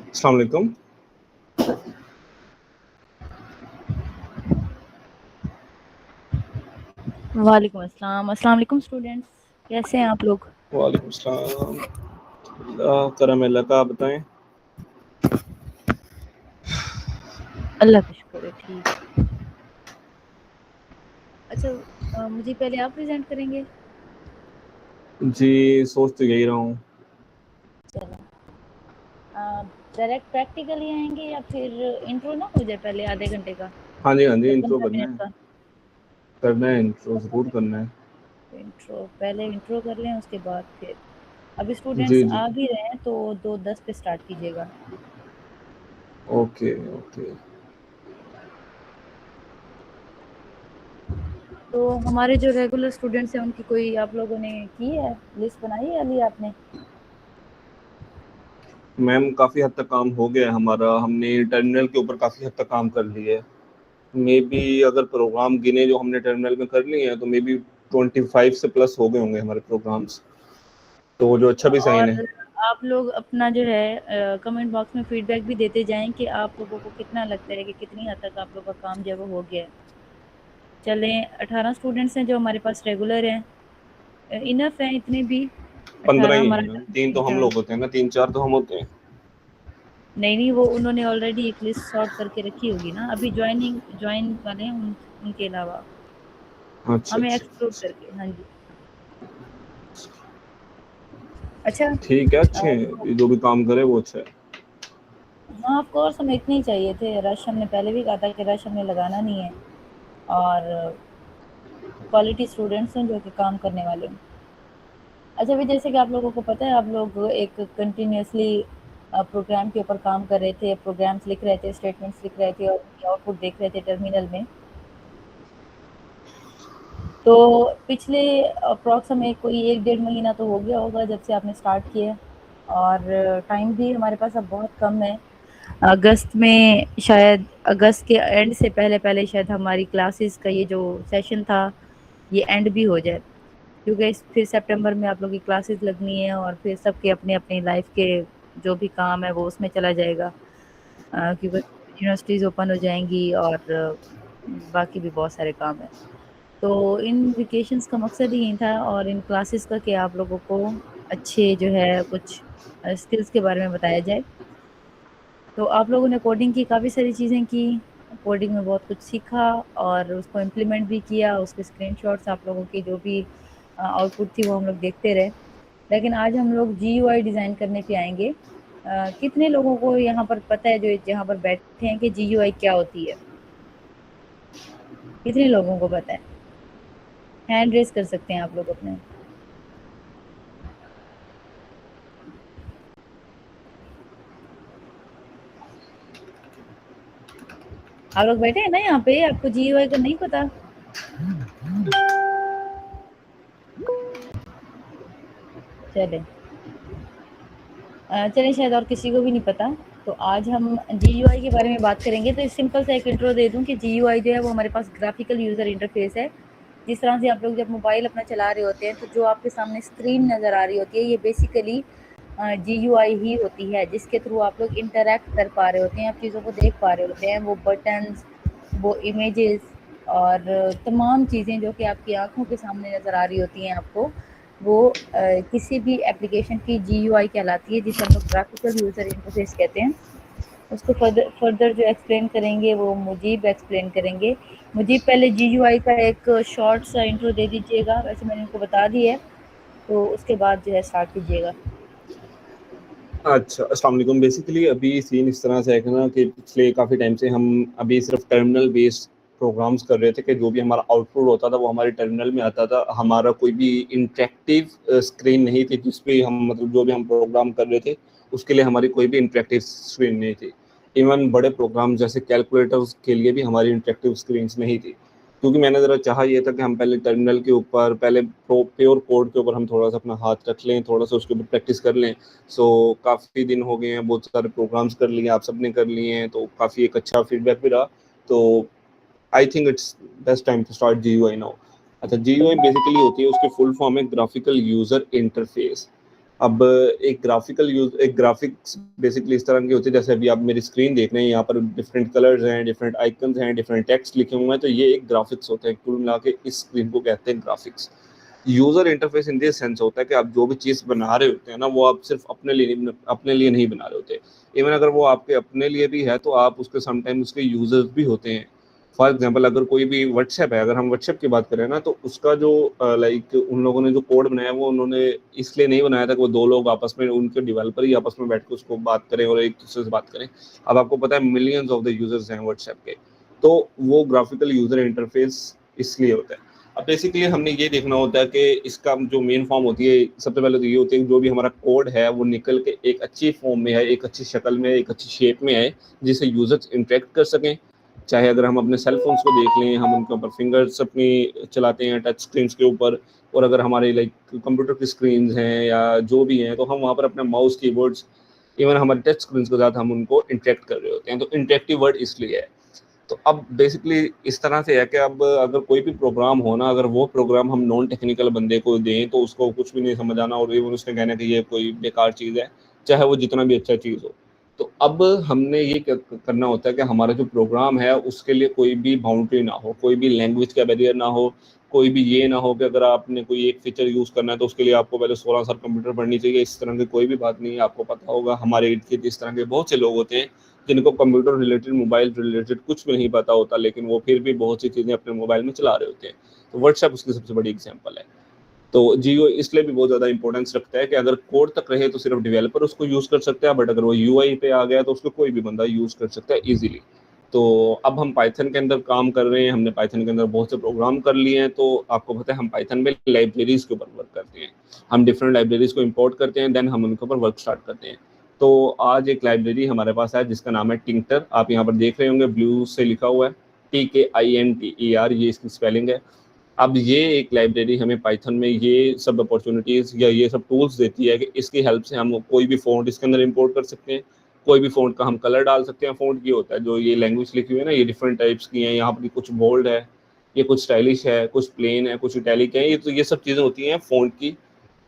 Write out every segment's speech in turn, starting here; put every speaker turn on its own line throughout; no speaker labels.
अस्सलाम वालेकुम।
वालेकुम अस्सलाम। अस्सलाम वालेकुम स्टूडेंट्स, कैसे हैं आप लोग?
वालेकुम सलाम। करम अल्लाह का, आप बताएं।
अल्लाह का शुक्र है, ठीक है। अच्छा, मुझे पहले आप प्रेजेंट करेंगे?
जी, सोच तो यही रहा हूँ।
चलो, डायरेक्ट प्रैक्टिकली आएंगे या फिर इंट्रो ना हो जाए पहले आधे घंटे का
हाँ जी, हाँ जी,
या
इंट्रो
15
करना
मिनट
है।
का?
करना है, इंट्रो
15
ज़रूर
मिनट
करना है।
इंट्रो, पहले इंट्रो कर लें, उसके बाद फिर अभी
जी,
स्टूडेंट्स
जी।
आ भी रहे हैं तो 2:10 पे स्टार्ट कीजिएगा।
Okay, okay.
तो हमारे जो रेगुलर स्टूडेंट्स हैं उनकी कोई आप लोगों ने की है, लिस्ट बनाई है अली आपने?
मैम, काफ़ी हद तक काम हो गया है हमारा। हमने टर्मिनल के ऊपर काफ़ी हद तक काम कर लिया है। मे बी अगर प्रोग्राम गिने जो हमने टर्मिनल में कर लिए हैं तो मे बी 25 से प्लस हो गए होंगे हमारे प्रोग्राम्स। तो जो अच्छा भी साइन है।
और आप लोग अपना जो है कमेंट बॉक्स में फीडबैक भी देते जाएं कि आप लोगों को कितना लगता है कि कितनी हद तक आप लोगों का काम जो है वो हो गया है। चलें, 18 स्टूडेंट्स हैं जो हमारे पास रेगुलर हैं, इनफ हैं इतने भी।
15
18
ही
हमारा
हैं मैम, 3 तो
टारगेट
हम
था।
लोग होते हैं ना, 3-4 तो हम होते हैं।
नहीं नहीं, वो उन्होंने ऑलरेडी एक लिस्ट सॉर्ट करके रखी होगी ना, अभी ज्वाइन वाले हैं उनके अलावा
अच्छा,
हमें
अच्छा,
एक्सक्लूड
अच्छा।
करके। हाँ जी। अच्छा,
ठीक है, अच्छे हैं।
तो
ये जो भी काम करे वो अच्छा है।
हाँ ऑफ कोर्स हमें इतने ही चाहिए थे। रश हमने पहले भी कहा था कि रश हमने लगाना नहीं है, और क्वालिटी स्टूडेंट्स हैं जो कि काम करने वाले हैं। अच्छा, भी जैसे कि आप लोगों को पता है, आप लोग एक कंटिन्यूसली प्रोग्राम के ऊपर काम कर रहे थे, प्रोग्राम्स लिख रहे थे, स्टेटमेंट्स लिख रहे थे और उनकी आउटपुट देख रहे थे टर्मिनल में। तो पिछले अप्रॉक्स हमें कोई 1 डेढ़ महीना तो हो गया होगा जब से आपने स्टार्ट किया है, और टाइम भी हमारे पास अब बहुत कम है। अगस्त में शायद, अगस्त के एंड से पहले पहले शायद हमारी क्लासेस का ये जो सेशन था ये एंड भी हो जाए, क्योंकि फिर सितंबर में आप लोगों की क्लासेस लगनी है और फिर सबके अपने अपने लाइफ के जो भी काम है वो उसमें चला जाएगा, क्योंकि यूनिवर्सिटीज़ ओपन हो जाएंगी और बाकी भी बहुत सारे काम हैं। तो इन वेकेशंस का मकसद ही यही था, और इन क्लासेस का, कि आप लोगों को अच्छे जो है कुछ स्किल्स के बारे में बताया जाए। तो आप लोगों ने कोडिंग की काफ़ी सारी चीज़ें की, कोडिंग में बहुत कुछ सीखा और उसको इम्प्लीमेंट भी किया। उसके स्क्रीनशॉट्स आप लोगों की जो भी आउटपुट थी वो हम लोग देखते रहे। लेकिन आज हम लोग जीयूआई डिज़ाइन करने पे आएंगे। कितने लोगों को यहाँ पर पता है, जो जहाँ पर बैठे हैं, कि जीयूआई क्या होती है? कितने लोगों को पता है? हैंड रेज कर सकते हैं आप लोग अपने। आप लोग बैठे हैं ना यहाँ पे, आपको जीयूआई का नहीं पता? चले, चलिए, शायद और किसी को भी नहीं पता। तो आज हम जीयूआई के बारे में बात करेंगे। तो इस सिंपल सा एक इंट्रो दे दूं कि जीयूआई जो है वो हमारे पास ग्राफिकल यूज़र इंटरफेस है। जिस तरह से आप लोग जब मोबाइल अपना चला रहे होते हैं तो जो आपके सामने स्क्रीन नज़र आ रही होती है, ये बेसिकली जीयूआई ही होती है, जिसके थ्रू आप लोग इंटरेक्ट कर पा रहे होते हैं, आप चीज़ों को देख पा रहे होते हैं। वो बटन्स, वो इमेजेस और तमाम चीज़ें जो कि आपकी आंखों के सामने नज़र आ रही होती हैं आपको, वो किसी भी एप्लीकेशन की जीयूआई कहलाती है, जिसे हम लोग ग्राफिकल यूज़र इंटरफेस कहते हैं। उसको फर्दर फर्दर जो एक्सप्लेन करेंगे वो मुजीब एक्सप्लेन करेंगे। मुजीब, पहले जीयूआई का एक शॉर्ट सा इंट्रो दे दीजिएगा, वैसे मैंने उनको बता दी है, तो उसके बाद जो है स्टार्ट कीजिएगा।
अच्छा, अस्सलाम वालेकुम। बेसिकली अभी सीन इस तरह से है कि ना, कि पिछले काफ़ी टाइम से हम अभी सिर्फ टर्मिनल बेस्ड प्रोग्राम्स कर रहे थे, कि जो भी हमारा आउटपुट होता था वो हमारे टर्मिनल में आता था। हमारा कोई भी इंटरेक्टिव स्क्रीन नहीं थी जिस पे हम, मतलब जो भी हम प्रोग्राम कर रहे थे उसके लिए हमारी कोई भी इंटरेक्टिव स्क्रीन नहीं थी। इवन बड़े प्रोग्राम जैसे कैलकुलेटर्स के लिए भी हमारी इंटरेक्टिव स्क्रीन्स नहीं थी, क्योंकि मैंने ज़रा चाहा ये था कि हम पहले टर्मिनल के ऊपर, पहले प्योर कोड के ऊपर हम थोड़ा सा अपना हाथ रख लें, थोड़ा सा उसके ऊपर प्रैक्टिस कर लें। सो काफ़ी दिन हो गए हैं, बहुत सारे प्रोग्राम्स कर लिए, आप सबने कर लिए हैं, तो काफ़ी एक अच्छा फीडबैक भी रहा। तो I think it's best time to start GUI now. अच्छा, जीयूआई बेसिकली होती है, उसकी फुल फॉर्म है ग्राफिकल यूज़र इंटरफेस। अब एक ग्राफिक्स बेसिकली इस तरह की होती है, जैसे अभी आप मेरी स्क्रीन देख रहे हैं, यहाँ पर डिफरेंट कलर्स हैं, डिफरेंट आइकन्स हैं, डिफरेंट टेक्स्ट लिखे हुए हैं, तो ये एक ग्राफिक्स होता है। कुल मिला के इस स्क्रीन को कहते हैं graphics. User interface in this sense होता है कि आप जो भी चीज़ बना रहे होते हैं ना, वो आप सिर्फ अपने लिए नहीं बना रहे होते। इवन अगर वो आपके अपने लिए भी है, तो आप उसके समटाइम उसके यूजर्स भी होते हैं। फॉर एग्जाम्पल, अगर कोई भी व्हाट्सएप है, अगर हम व्हाट्सएप की बात करें ना, तो उसका जो लाइक उन लोगों ने जो कोड बनाया, वो उन्होंने इसलिए नहीं बनाया था कि वो दो लोग आपस में, उनके डेवलपर ही आपस में बैठ के उसको बात करें और एक दूसरे से बात करें। अब आपको पता है मिलियंस ऑफ द यूजर्स हैं व्हाट्सएप के, तो वो ग्राफिकल यूजर इंटरफेस इसलिए होता है। अब बेसिकली हमने ये देखना होता है कि इसका जो मेन फॉर्म होती है, सबसे पहले तो ये होती है कि जो भी हमारा कोड है वो निकल के एक अच्छी फॉर्म में है, एक अच्छी शक्ल में, एक अच्छी शेप में है, जिससे यूजर्स इंटरेक्ट कर सकें। चाहे अगर हम अपने सेल फोन्स को देख लें, हम उनके ऊपर फिंगर्स अपनी चलाते हैं टच स्क्रीन के ऊपर, और अगर हमारे लाइक कंप्यूटर की स्क्रीन हैं या जो भी हैं, तो हम वहाँ पर अपने माउस कीबोर्ड्स, इवन हमारे टच स्क्रीन के साथ हम उनको इंटरेक्ट कर रहे होते हैं। तो इंटरेक्टिव वर्ड इसलिए है। तो अब बेसिकली इस तरह से है कि अब अगर कोई भी प्रोग्राम हो ना, अगर वो प्रोग्राम हम नॉन टेक्निकल बंदे को दें, तो उसको कुछ भी नहीं समझ आना, और इवन उसने कहना कि ये कोई बेकार चीज़ है, चाहे वो जितना भी अच्छा चीज़ हो। तो अब हमने ये करना होता है कि हमारा जो प्रोग्राम है उसके लिए कोई भी बाउंड्री ना हो, कोई भी लैंग्वेज का बैरियर ना हो, कोई भी ये ना हो कि अगर आपने कोई एक फीचर यूज़ करना है तो उसके लिए आपको पहले 16 साल कंप्यूटर पढ़नी चाहिए। इस तरह की कोई भी बात नहीं है। आपको पता होगा हमारे इर्द गिर्द इस तरह के बहुत से लोग होते हैं जिनको कंप्यूटर रिलेटेड, मोबाइल रिलेटेड कुछ भी नहीं पता होता, लेकिन वो फिर भी बहुत सी चीज़ें अपने मोबाइल में चला रहे होते हैं। तो व्हाट्सएप उसकी सबसे बड़ी एग्जाम्पल है। तो जियो इसलिए भी बहुत ज़्यादा इंपॉर्टेंस रखता है कि अगर कोड तक रहे तो सिर्फ डेवलपर उसको यूज़ कर सकता है, बट अगर वो यूआई पे आ गया तो उसको कोई भी बंदा यूज़ कर सकता है ईजिली। तो अब हम पाइथन के अंदर काम कर रहे हैं, हमने पाइथन के अंदर बहुत से प्रोग्राम कर लिए हैं। तो आपको पता है हम पाइथन में लाइब्रेरीज के ऊपर वर्क करते हैं। हम डिफरेंट लाइब्रेरीज को इम्पोर्ट करते हैं, देन हम उनके ऊपर वर्क स्टार्ट करते हैं। तो आज एक लाइब्रेरी हमारे पास है जिसका नाम है टिंकर। आप यहाँ पर देख रहे होंगे ब्लू से लिखा हुआ है, TKINTER, ये इसकी स्पेलिंग है। अब ये एक लाइब्रेरी हमें पाइथन में ये सब अपॉर्चुनिटीज़ या ये सब टूल्स देती है कि इसकी हेल्प से हम कोई भी फ़ॉन्ट इसके अंदर इंपोर्ट कर सकते हैं, कोई भी फ़ॉन्ट का हम कलर डाल सकते हैं। फ़ॉन्ट ये होता है, जो ये लैंग्वेज लिखी हुई है ना, ये डिफरेंट टाइप्स की हैं। यहाँ पर कुछ बोल्ड है, ये कुछ स्टाइलिश है, कुछ प्लेन है, कुछ इटैलिक है। ये सब चीज़ें होती हैं फ़ॉन्ट की,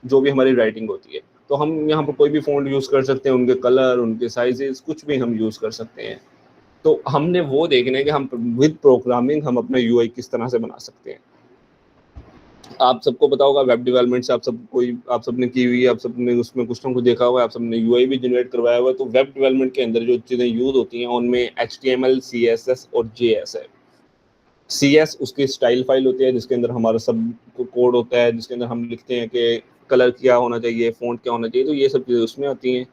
जो भी हमारी राइटिंग होती है। तो हम यहाँ पर कोई भी फ़ॉन्ट यूज़ कर सकते हैं, उनके कलर, उनके साइजेस, कुछ भी हम यूज़ कर सकते हैं। तो हमने वो देखना है कि हम विद प्रोग्रामिंग हम अपना यूआई किस तरह से बना सकते हैं। आप सबको पता होगा वेब डेवलपमेंट से आप सबने की हुई है, आप सबने उसमें कुछ ना कुछ देखा हुआ है, आप सबने यूआई भी जनरेट करवाया हुआ है। तो वेब डेवलपमेंट के अंदर जो चीज़ें यूज होती हैं उनमें HTML, CSS और JS है। CS उसकी स्टाइल फाइल होती है जिसके अंदर हमारा सब कोड होता है, जिसके अंदर हम लिखते हैं कि कलर क्या होना चाहिए, फ़ॉन्ट क्या होना चाहिए, तो ये सब चीज़ें उसमें आती हैं।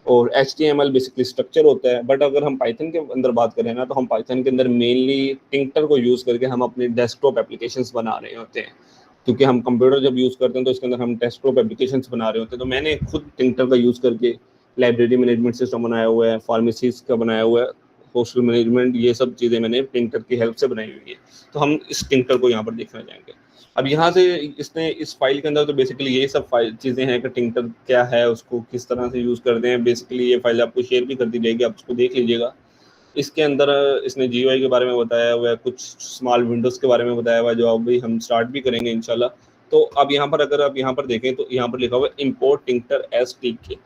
और HTML बेसिकली स्ट्रक्चर होता है। बट अगर हम पाइथन के अंदर बात करें ना, तो हम पाइथन के अंदर मेनली टिंकर को यूज़ करके हम अपने डेस्कटॉप एप्लीकेशंस बना रहे होते हैं। क्योंकि हम कंप्यूटर जब यूज़ करते हैं तो इसके अंदर हम डेस्कटॉप एप्लीकेशंस बना रहे होते हैं। तो मैंने खुद टिंकर का यूज़ करके लाइब्रेरी मैनेजमेंट सिस्टम बनाया हुआ है, फार्मेसीज का बनाया हुआ है, हॉस्टल मैनेजमेंट, ये सब चीज़ें मैंने टिंकर की हेल्प से बनाई हुई है। तो हम इस टिंकर को यहाँ पर देखना चाहेंगे। अब यहाँ से इसने इस फाइल के अंदर तो बेसिकली ये सब फाइल चीज़ें हैं कि टिंकर क्या है, उसको किस तरह से यूज़ करते हैं। बेसिकली ये फाइल आपको शेयर भी कर दी जाएगी, आप उसको देख लीजिएगा। इसके अंदर इसने GUI के बारे में बताया हुआ है, कुछ स्मॉल विंडोज़ के बारे में बताया हुआ है, जो अभी हम स्टार्ट भी करेंगे इंशाल्लाह। तो अब यहाँ पर अगर आप यहाँ पर देखें तो यहाँ पर लिखा हुआ है इम्पोर्ट टिंकर एज TK।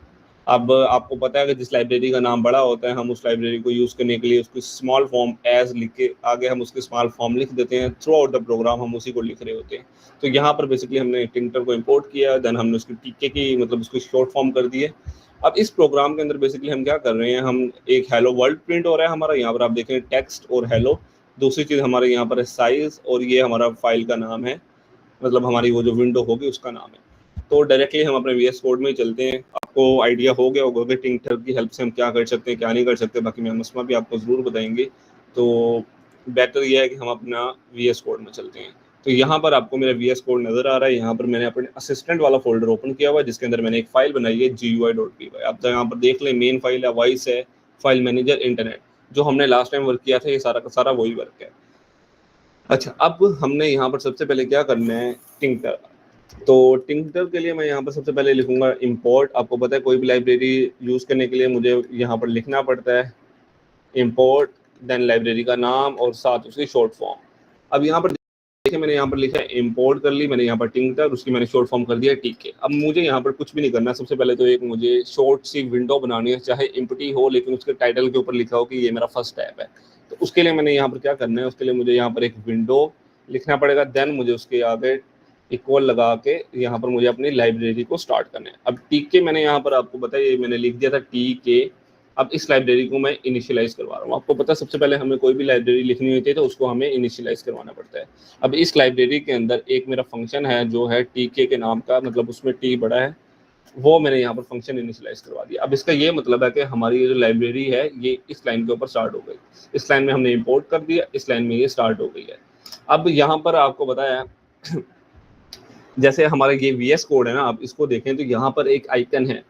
अब आपको पता है कि जिस लाइब्रेरी का नाम बड़ा होता है, हम उस लाइब्रेरी को यूज़ करने के लिए उसकी स्मॉल फॉर्म एज लिख के आगे हम उसकी स्मॉल फॉर्म लिख देते हैं। थ्रू आउट द प्रोग्राम हम उसी को लिख रहे होते हैं। तो यहाँ पर बेसिकली हमने टिंकर को इम्पोर्ट किया, देन हमने उसकी TK की मतलब उसकी शॉर्ट फॉर्म कर दी है। अब इस प्रोग्राम के अंदर बेसिकली हम क्या कर रहे हैं, हम एक हेलो वर्ल्ड प्रिंट हो रहा है हमारा। यहाँ पर आप देखें टेक्स्ट और हेलो। दूसरी चीज़ हमारे यहाँ पर है साइज, और ये हमारा फाइल का नाम है, मतलब हमारी वो जो विंडो होगी उसका नाम है। तो डायरेक्टली हम अपने VS कोड में चलते हैं। आपको आइडिया हो गया होगा कि टिंकर की हेल्प से हम क्या कर सकते हैं, क्या नहीं कर सकते। बाकी मैं मसमा भी आपको ज़रूर बताएंगे। तो बेटर यह है कि हम अपना VS कोड में चलते हैं। तो यहाँ पर आपको मेरा VS कोड नज़र आ रहा है। यहाँ पर मैंने अपने असिस्टेंट वाला फोल्डर ओपन किया हुआ है, जिसके अंदर मैंने एक फाइल बनाई है GUI.py। आप तो यहाँ पर देख लें, मेन फाइल है, वॉइस है, फाइल मैनेजर, इंटरनेट। जो हमने लास्ट टाइम वर्क किया था, ये सारा का सारा वही वर्क है। अच्छा, अब हमने यहाँ पर सबसे पहले क्या करना है, टिंकर। तो टिंकर के लिए मैं यहाँ पर सबसे पहले लिखूंगा इंपोर्ट। आपको पता है कोई भी लाइब्रेरी यूज़ करने के लिए मुझे यहाँ पर लिखना पड़ता है इंपोर्ट, देन लाइब्रेरी का नाम और साथ उसकी शॉर्ट फॉर्म। अब यहाँ पर देखिए मैंने यहाँ पर लिखा है इंपोर्ट कर ली, मैंने यहाँ पर टिंकर, उसकी मैंने शॉर्ट फॉर्म कर दिया टीके। अब मुझे यहाँ पर कुछ भी नहीं करना, सबसे पहले तो एक मुझे शॉर्ट सी विंडो बनानी है, चाहे एम्प्टी हो लेकिन उसके टाइटल के ऊपर लिखा हो कि ये मेरा फर्स्ट ऐप है। तो उसके लिए मैंने यहाँ पर क्या करना है, उसके लिए मुझे यहाँ पर एक विंडो लिखना पड़ेगा, देन मुझे उसके आगे इक्वल लगा के यहाँ पर मुझे अपनी लाइब्रेरी को स्टार्ट करना है। अब टीके मैंने यहाँ पर आपको बताया, मैंने लिख दिया था टीके। अब इस लाइब्रेरी को मैं इनिशियलाइज करवा रहा हूँ। आपको पता है सबसे पहले हमें कोई भी लाइब्रेरी लिखनी होती है तो उसको हमें इनिशियलाइज करवाना पड़ता है। अब इस लाइब्रेरी के अंदर एक मेरा फंक्शन है जो है टीके के नाम का, मतलब उसमें टी बड़ा है, वो मैंने यहाँ पर फंक्शन इनिशियलाइज करवा दिया। अब इसका ये मतलब है कि हमारी ये जो लाइब्रेरी है ये इस लाइन के ऊपर स्टार्ट हो गई, इस लाइन में हमने इम्पोर्ट कर दिया, इस लाइन में ये स्टार्ट हो गई है। अब यहाँ पर आपको बताया जैसे हमारा ये VS कोड है ना, आप इसको देखें तो यहाँ पर एक आइकन है,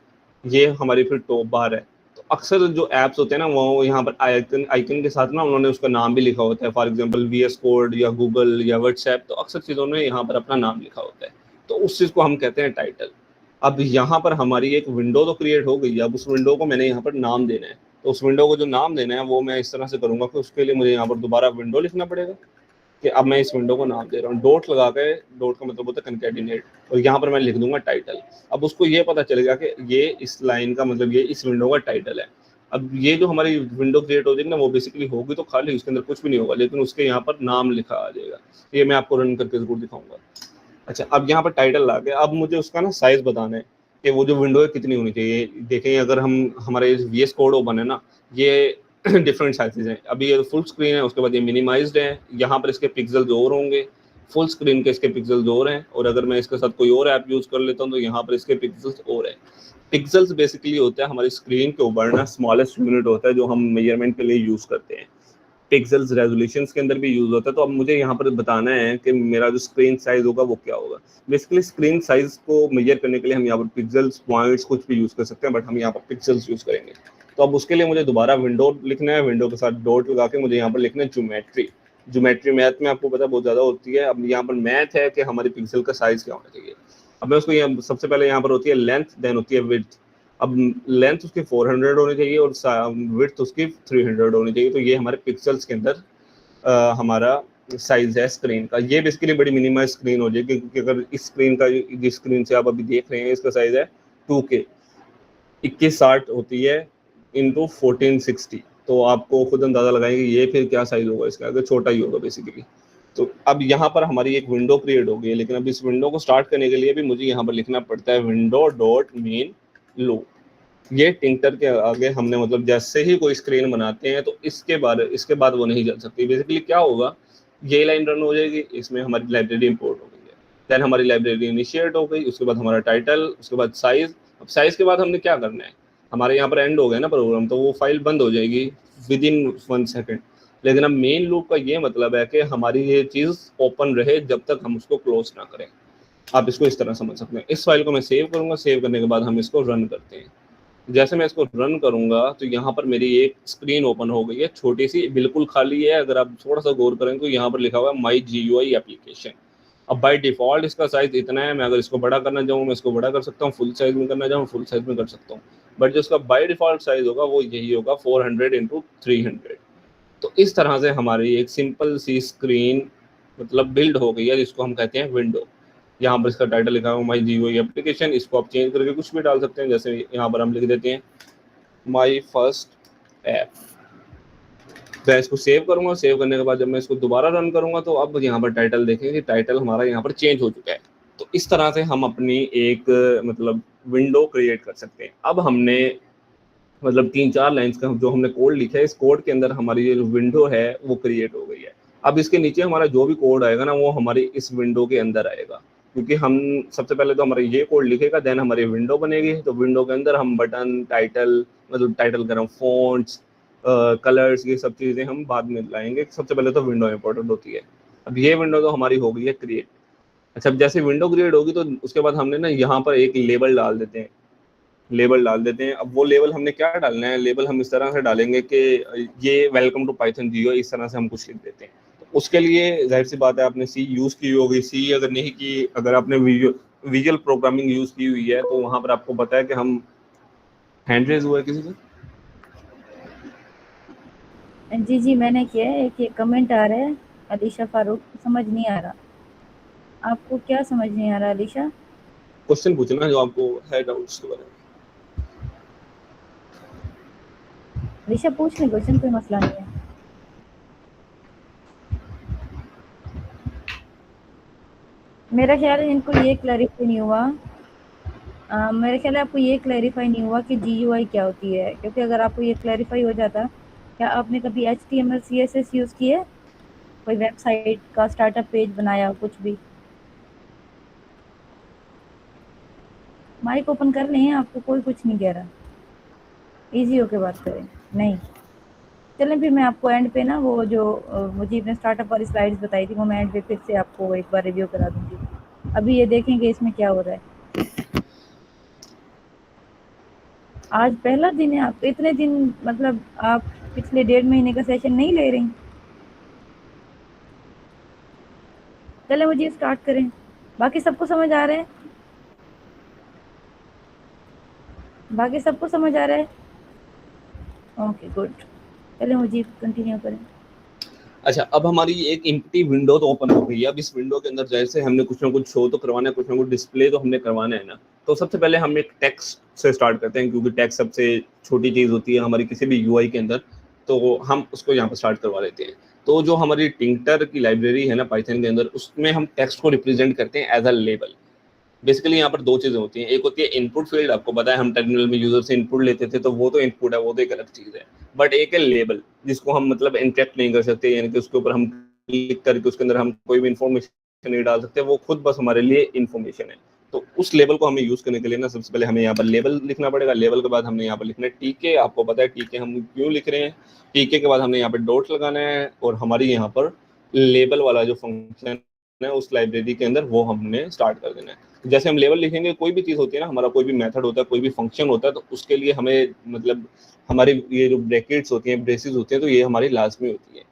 ये हमारी फिर टॉप बार है। तो अक्सर जो ऐप्स होते हैं ना वो यहाँ पर आइकन के साथ ना उन्होंने उसका नाम भी लिखा होता है, फॉर एग्जांपल VS कोड या गूगल या व्हाट्सएप, तो अक्सर चीज़ों में यहाँ पर अपना नाम लिखा होता है, तो उस चीज़ को हम कहते हैं टाइटल। अब यहाँ पर हमारी एक विंडो तो क्रिएट हो गई है, अब उस विंडो को मैंने यहाँ पर नाम देना है। तो उस विंडो को जो नाम देना है वो मैं इस तरह से करूँगा कि उसके लिए मुझे यहाँ पर दोबारा विंडो लिखना पड़ेगा कि अब मैं इस विंडो को नाम दे रहा हूँ, डॉट लगा के, डॉट का मतलब होता है कंकैटिनेट, और यहाँ पर मैं लिख दूंगा टाइटल। अब उसको ये पता चलेगा कि ये इस लाइन का मतलब ये इस विंडो का टाइटल है। अब ये जो हमारी विंडो क्रिएट हो जाएगी ना वो बेसिकली होगी तो खाली, उसके अंदर कुछ भी नहीं होगा, लेकिन उसके यहाँ पर नाम लिखा आ जाएगा। ये मैं आपको रन करके जरूर दिखाऊंगा। अच्छा, अब यहाँ पर टाइटल आ गया, अब मुझे उसका ना साइज बताना है कि वो जो विंडो है कितनी होनी चाहिए। देखें अगर हम हमारे VS कोड ओपन है ना, ये डिफरेंट साइजेज हैं। अभी ये फुल स्क्रीन है, उसके बाद ये मिनिमाइज्ड है, यहाँ पर इसके पिक्सल्स और होंगे, फुल स्क्रीन के इसके पिक्सल्स और हैं, और अगर मैं इसके साथ कोई और ऐप यूज़ कर लेता हूँ तो यहाँ पर इसके पिक्सल्स और हैं। पिक्सल्स बेसिकली होता है हमारी स्क्रीन के ऊपर ना स्मॉलेस्ट यूनिट होता है जो हम मेजरमेंट के लिए यूज़ करते हैं। पिक्सल्स रेजोल्यूशंस के अंदर भी यूज़ होता है। तो अब मुझे यहाँ पर बताना है कि मेरा जो स्क्रीन साइज होगा वो क्या होगा। बेसिकली स्क्रीन साइज को मेजर करने के लिए हम यहाँ पर पिक्सल्स, पॉइंट्स कुछ भी यूज़ कर सकते हैं, बट हम यहाँ पर पिक्सल्स यूज़ करेंगे। तो अब उसके लिए मुझे दोबारा विंडो लिखना है, विंडो के साथ डॉट लगा के मुझे यहाँ पर लिखना है ज्योमेट्री। ज्योमेट्री मैथ में आपको पता बहुत ज़्यादा होती है। अब यहाँ पर मैथ है कि हमारी पिक्सल का साइज क्या होना चाहिए। अब मैं उसको यहाँ सबसे पहले यहाँ पर होती है लेंथ, देन होती है विड्थ। अब लेंथ उसकी 400 होनी चाहिए और विड्थ उसकी 300 होनी चाहिए। तो ये हमारे पिक्सल्स के अंदर हमारा साइज है स्क्रीन का। ये बेसिकली बड़ी मिनिमाइज स्क्रीन हो जाएगी, क्योंकि अगर इस स्क्रीन का, जिस स्क्रीन से आप अभी देख रहे हैं, इसका साइज है 2K 2160 होती है इंटू 1460। तो आपको खुद अंदाजा लगाएंगे ये फिर क्या साइज होगा इसका, अगर छोटा ही होगा बेसिकली। तो अब यहाँ पर हमारी एक विंडो क्रिएट हो गई है, लेकिन अब इस विंडो को स्टार्ट करने के लिए भी मुझे यहाँ पर लिखना पड़ता है विंडो डॉट मेन लूप। ये टिंकर के आगे हमने मतलब जैसे ही कोई स्क्रीन बनाते हैं तो इसके बाद वो नहीं चल सकती। बेसिकली क्या होगा, ये लाइन रन हो जाएगी, इसमें हमारी लाइब्रेरी इंपोर्ट हो गई है, देन हमारी लाइब्रेरी इनिशिएट हो गई, उसके बाद हमारा टाइटल, उसके बाद साइज। अब साइज के बाद हमने क्या करना है, हमारे यहाँ पर एंड हो गया ना प्रोग्राम, तो वो फाइल बंद हो जाएगी विद इन 1 सेकेंड। लेकिन अब मेन लूप का ये मतलब है कि हमारी ये चीज़ ओपन रहे जब तक हम उसको क्लोज ना करें। आप इसको इस तरह समझ सकते हैं। इस फाइल को मैं सेव करूंगा, सेव करने के बाद हम इसको रन करते हैं। जैसे मैं इसको रन करूंगा तो यहाँ पर मेरी एक स्क्रीन ओपन हो गई है, छोटी सी, बिल्कुल खाली है। अगर आप थोड़ा सा गौर करें तो यहाँ पर लिखा हुआ है माई GUI एप्लीकेशन। अब बाय डिफॉल्ट इसका साइज इतना है, मैं अगर इसको बड़ा करना चाहूँ मैं इसको बड़ा कर सकता हूँ, फुल साइज में करना चाहूँ फुल साइज में कर सकता हूँ, बट जो इसका बाय डिफॉल्ट साइज होगा वो यही होगा 400 इंटू 300। तो इस तरह से हमारी एक सिंपल सी स्क्रीन मतलब बिल्ड हो गई है, जिसको हम कहते हैं विंडो। यहाँ पर इसका टाइटल लिखा हुआ माई GUI एप्लीकेशन। इसको आप चेंज करके कुछ भी डाल सकते हैं, जैसे यहाँ पर हम लिख देते हैं माई फर्स्ट ऐप। मैं इसको सेव करूंगा, सेव करने के बाद जब मैं इसको दोबारा रन करूंगा तो अब यहाँ पर टाइटल देखेंगे कि टाइटल हमारा यहाँ पर चेंज हो चुका है। तो इस तरह से हम अपनी एक मतलब विंडो क्रिएट कर सकते हैं। अब हमने मतलब 3-4 लाइंस का जो हमने कोड लिखा है, इस कोड के अंदर हमारी जो विंडो है वो क्रिएट हो गई है। अब इसके नीचे हमारा जो भी कोड आएगा ना वो हमारी इस विंडो के अंदर आएगा, क्योंकि हम सबसे पहले तो हमारे ये कोड लिखेगा, देन हमारी विंडो बनेगी। तो विंडो के अंदर हम बटन, टाइटल, मतलब टाइटल कर रहा हूँ, फॉन्ट्स, कलर्स, ये सब चीज़ें हम बाद में लाएंगे। सबसे पहले तो विंडो इंपॉर्टेंट होती है। अब ये विंडो तो हमारी हो गई है क्रिएट। अच्छा, अब जैसे विंडो क्रिएट होगी तो उसके बाद हमने ना यहाँ पर एक लेबल डाल देते हैं, लेबल डाल देते हैं। अब वो लेबल हमने क्या डालना है, लेबल हम इस तरह से डालेंगे कि ये वेलकम टू पाइथन GUI, इस तरह से हम कुछ लिख देते हैं। तो उसके लिए जाहिर सी बात है आपने सी यूज़ की होगी। सी अगर नहीं की, अगर आपने विजुअल प्रोग्रामिंग यूज़ की हुई है तो वहाँ पर आपको पता है कि हम हैंड रेज हुआ है किसी का?
जी मैंने किया है। एक ये कमेंट आ रहा है अलीशा फारूक, समझ नहीं आ रहा। आपको क्या समझ नहीं आ रहा अलीशा?
क्वेश्चन पूछना जो आपको है डाउट उसके बारे में।
अलीशा पूछ ले क्वेश्चन, कोई मसला नहीं है। मेरा ख्याल है इनको ये क्लैरिफाई नहीं हुआ। मेरे ख्याल है आपको ये क्लैरिफाई नहीं हुआ कि GUI क्या होती है, क्योंकि अगर आपको ये क्लैरिफाई हो जाता, क्या आपने कभी HTML CSS यूज़ किया है? कोई वेबसाइट का स्टार्टअप पेज बनाया हो, कुछ भी? माइक ओपन कर लें, आपको कोई कुछ नहीं कह रहा। इजी होके बात करें। नहीं, चलें फिर मैं आपको एंड पे ना वो जो मुझे अपने स्टार्टअप वाली स्लाइड्स बताई थी, वो मैं एंड पे फिर से आपको एक बार रिव्यू करा दूंगी। अभी ये देखेंगे इसमें क्या हो रहा है। आज पहला दिन है, आप इतने दिन मतलब आप पिछले 1.5 महीने का सेशन नहीं ले रही? चले मुझे स्टार्ट करें। बाकी सबको समझ आ रहा है? बाकी सबको समझ आ रहा है? Okay good. चले मुझे कंटिन्यू करें।
अच्छा, अब हमारी एक एम्प्टी विंडो तो ओपन हो गई है। अब इस विंडो के अंदर जैसे हमने कुछ ना कुछ शो तो करवाना है, कुछ ना कुछ डिस्प्ले तो हमने करवाना है ना। तो सबसे पहले हम एक टेक्स्ट से स्टार्ट करते हैं, क्योंकि टेक्स्ट सबसे छोटी चीज़ होती है हमारी किसी भी यूआई के अंदर। तो हम उसको यहाँ पर स्टार्ट करवा लेते हैं। तो जो हमारी टिंकर की लाइब्रेरी है ना पाइथन के अंदर, उसमें हम टेक्स्ट को रिप्रेजेंट करते हैं एज अ लेबल। बेसिकली यहाँ पर दो चीजें होती हैं। एक होती है इनपुट फील्ड, आपको पता है हम टर्मिनल में यूजर से इनपुट लेते थे, तो वो तो इनपुट है, वो तो एक अलग चीज है। बट एक है लेबल, जिसको हम मतलब इंटरेक्ट नहीं कर सकते, यानी कि उसके ऊपर हम क्लिक करके उसके अंदर हम कोई भी इन्फॉर्मेशन नहीं डाल सकते, वो खुद बस हमारे लिए इन्फॉर्मेशन है। तो उस लेबल को हमें यूज करने के लिए ना, सबसे पहले हमें यहाँ पर लेबल लिखना पड़ेगा। लेबल के बाद हमने यहाँ पर लिखना है टीके। आपको पता है टीके हम क्यों लिख रहे हैं। टीके के बाद हमने यहाँ पर डॉट लगाना है, और हमारी यहाँ पर लेबल वाला जो फंक्शन है उस लाइब्रेरी के अंदर वो हमने स्टार्ट कर देना है। जैसे हम लेवल लिखेंगे, कोई भी चीज़ होती है ना, हमारा कोई भी मेथड होता है, कोई भी फंक्शन होता है, तो उसके लिए हमें मतलब हमारी ये जो ब्रैकेट्स होती हैं, ब्रेसेस होते हैं, तो ये हमारी लाजमी होती है।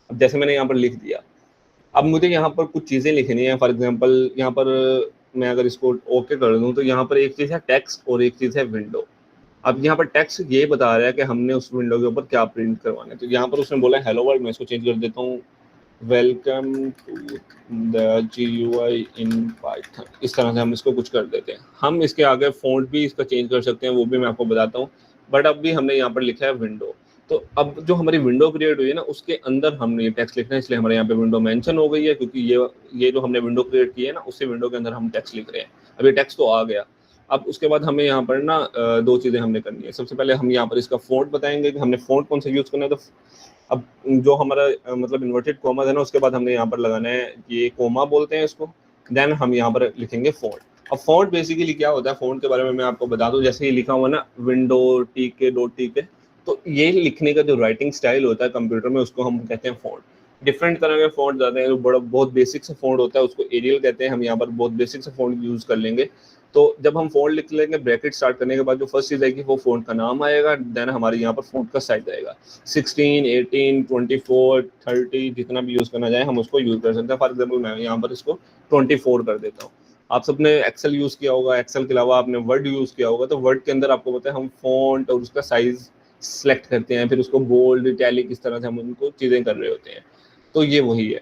अब जैसे मैंने यहाँ पर लिख दिया, अब मुझे यहाँ पर कुछ चीज़ें लिखनी है। फॉर एग्जांपल यहाँ पर मैं अगर इसको ओके कर दूँ, तो यहाँ पर एक चीज़ है टेक्स्ट और एक चीज़ है विंडो। अब यहाँ पर टेक्स्ट ये बता रहा है कि हमने उस विंडो के ऊपर क्या प्रिंट करवाना है। तो यहाँ पर उसने बोला है हेलो वर्ल्ड, मैं इसको चेंज कर देता हूँ, welcome to the GUI in Python. इस तरह से हम इसको कुछ कर देते हैं। हम इसके आगे फ़ॉन्ट भी इसका चेंज कर सकते हैं, वो भी मैं आपको बताता हूँ। बट अब भी हमने यहाँ पर लिखा है विंडो। तो अब जो हमारी विंडो क्रिएट हुई है ना, उसके अंदर हमने ये टेक्स्ट लिखना है, इसलिए हमारे यहाँ पे विंडो मेंशन हो गई है, क्योंकि ये जो हमने विंडो क्रिएट की है ना, उसी विंडो के अंदर हम टेक्स्ट लिख रहे हैं। अब ये टेक्स्ट तो आ गया। अब उसके बाद हमें यहाँ पर ना दो चीज़ें हमने करनी है। सबसे पहले हम यहाँ पर इसका फ़ॉन्ट बताएंगे कि हमने फ़ॉन्ट कौन सा यूज़ करना है। तो अब जो हमारा मतलब इन्वर्टेड कोमा है ना, उसके बाद हमने यहाँ पर लगाना है, ये कोमा बोलते हैं इसको। देन हम यहाँ पर लिखेंगे फ़ॉन्ट। अब फ़ॉन्ट बेसिकली क्या होता है, फ़ॉन्ट के बारे में मैं आपको बता दूं। जैसे ये लिखा हुआ ना विंडो टीके डॉट टीके, तो ये लिखने का जो राइटिंग स्टाइल होता है कंप्यूटर में, उसको हम कहते हैं फ़ॉन्ट। डिफरेंट तरह के फ़ॉन्ट आते हैं। जो बड़ा बहुत बेसिक से फ़ॉन्ट होता है उसको एरियल कहते हैं। हम यहाँ पर बहुत बेसिक से फ़ॉन्ट यूज़ कर लेंगे। तो जब हम फ़ॉन्ट लिख लेंगे, ब्रैकेट स्टार्ट करने के बाद जो फर्स्ट चीज़ आएगी वो फ़ॉन्ट का नाम आएगा। देन हमारे यहाँ पर फ़ॉन्ट का साइज आएगा। 16, 18, 24, 30, जितना भी यूज़ करना चाहे हम उसको यूज़ कर सकते हैं। फॉर एग्जाम्पल मैं यहाँ पर इसको 24 कर देता हूँ। आप सबने एक्सेल यूज़ किया होगा, एक्सेल के अलावा आपने वर्ड यूज़ किया होगा। तो वर्ड के अंदर आपको पता है हम फ़ॉन्ट और उसका साइज सेलेक्ट करते हैं, फिर उसको बोल्ड, इटैलिक, इस तरह से हम उनको चीज़ें कर रहे होते हैं। तो ये वही है।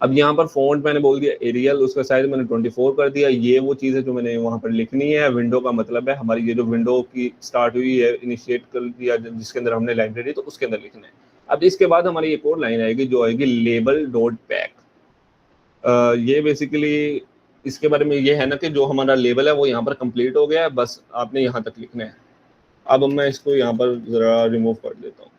अब यहाँ पर फ़ॉन्ट मैंने बोल दिया एरियल, उसका साइज मैंने 24 कर दिया। ये वो चीज़ है जो मैंने वहाँ पर लिखनी है। विंडो का मतलब है हमारी ये जो विंडो की स्टार्ट हुई है, इनिशिएट कर दिया जिसके अंदर हमने लाइब्रेरी, तो उसके अंदर लिखना है। अब इसके बाद हमारी एक और लाइन आएगी जो आएगी लेबल डॉट पैक। ये बेसिकली इसके बारे में ये है ना कि जो हमारा लेबल है वो यहाँ पर कंप्लीट हो गया है, बस आपने यहाँ तक लिखना है। अब मैं इसको यहाँ पर ज़रा रिमूव कर देता हूँ,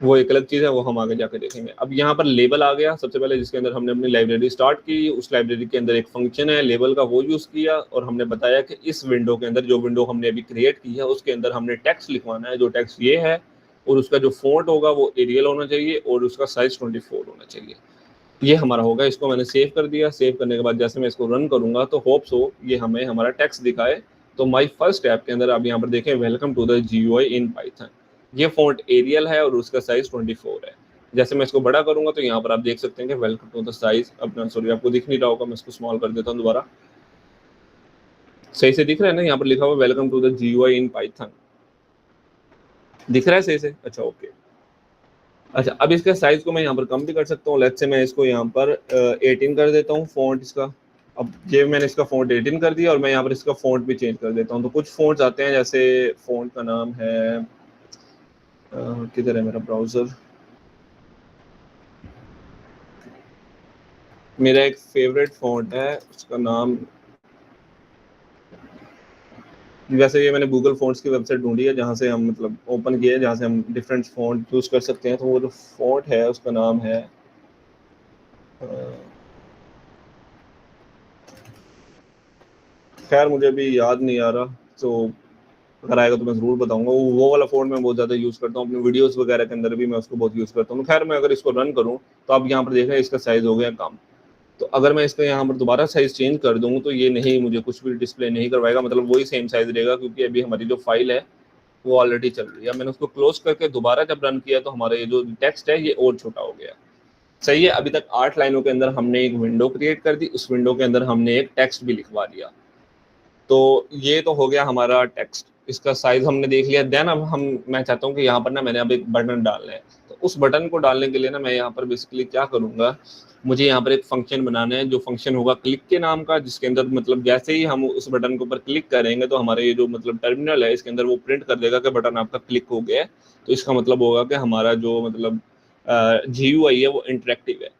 वो एक अलग चीज़ है, वो हम आगे जाके देखेंगे। अब यहाँ पर लेबल आ गया सबसे पहले, जिसके अंदर हमने अपनी लाइब्रेरी स्टार्ट की। उस लाइब्रेरी के अंदर एक फंक्शन है लेबल का, वो यूज़ किया, और हमने बताया कि इस विंडो के अंदर, जो विंडो हमने अभी क्रिएट की है, उसके अंदर हमने टेक्स्ट लिखवाना है। जो टेक्स्ट ये है, और उसका जो फॉन्ट होगा वो एरियल होना चाहिए, और उसका साइज 24 होना चाहिए। ये हमारा होगा। इसको मैंने सेव कर दिया। सेव करने के बाद जैसे मैं इसको रन करूंगा, तो होप्स हो ये हमें हमारा टेक्स्ट दिखाए। तो माई फर्स्ट ऐप के अंदर आप यहाँ पर देखें, welcome to the GUI in Python. ये फॉन्ट एरियल है और उसका साइज 24 है। जैसे मैं इसको बड़ा करूंगा तो यहाँ पर आप देख सकते हैं कि वेलकम टू द साइज, अपना सॉरी आपको दिख नहीं रहा होगा, मैं इसको स्मॉल कर देता हूँ दोबारा। सही से दिख रहा है ना, यहाँ पर लिखा हुआ welcome to the GUI in Python, दिख रहा है सही से? अच्छा ओके। अच्छा, अब इसके साइज को मैं यहाँ पर कम भी कर सकता हूँ। लेट्स से मैं इसको यहाँ पर 18 कर देता हूँ फ़ॉन्ट इसका। अब ये मैंने इसका फ़ॉन्ट 18 कर दिया और मैं यहाँ पर इसका फ़ॉन्ट भी चेंज कर देता हूँ। तो कुछ फ़ॉन्ट्स आते हैं, जैसे फ़ॉन्ट का नाम है किधर है मेरा ब्राउज़र, मेरा एक फेवरेट फ़ॉन्ट है, उसका नाम, वैसे ये मैंने गूगल फ़ॉन्ट्स की वेबसाइट ढूँढी है जहाँ से हम मतलब ओपन किए, जहाँ से हम डिफरेंट फ़ॉन्ट चूज़ कर सकते हैं। तो वो जो फ़ॉन्ट है उसका नाम है खैर मुझे अभी याद नहीं आ रहा, तो अगर आएगा तो मैं ज़रूर बताऊँगा। वो वाला फ़ॉन्ट मैं बहुत ज़्यादा यूज़ करता हूँ, अपने वीडियोज़ वगैरह के अंदर भी मैं उसको बहुत यूज़ करता हूँ। खैर मैं अगर इसको रन करूँ, तो आप यहाँ पर देख रहे हैं इसका साइज़ हो गया कम। तो अगर मैं इसका यहाँ पर दोबारा साइज़ चेंज कर दूँ, तो ये नहीं, मुझे कुछ भी डिस्प्ले नहीं करवाएगा, मतलब वही सेम साइज़ रहेगा, क्योंकि अभी हमारी जो फ़ाइल है, वो ऑलरेडी चल रही है। मैंने उसको क्लोज़ करके दोबारा जब रन किया, तो हमारा ये जो टेक्स्ट है, ये और छोटा हो गया। सही है, अभी तक 8 लाइनों के अंदर हमने एक विंडो क्रिएट कर दी, उस विंडो के अंदर हमने एक टेक्स्ट भी लिखवा दिया। तो ये तो हो गया हमारा टेक्स्ट, इसका साइज हमने देख लिया। देन अब मैं चाहता हूँ कि यहाँ पर ना मैंने अब एक बटन डालना है। तो उस बटन को डालने के लिए ना मैं यहाँ पर बेसिकली क्या करूँगा, मुझे यहाँ पर एक फंक्शन बनाना है, जो फंक्शन होगा क्लिक के नाम का, जिसके अंदर मतलब जैसे ही हम उस बटन के ऊपर क्लिक करेंगे, तो हमारा ये जो मतलब टर्मिनल है, इसके अंदर वो प्रिंट कर देगा कि बटन आपका क्लिक हो गया है। तो इसका मतलब होगा कि हमारा जो मतलब GUI है वो इंटरेक्टिव है।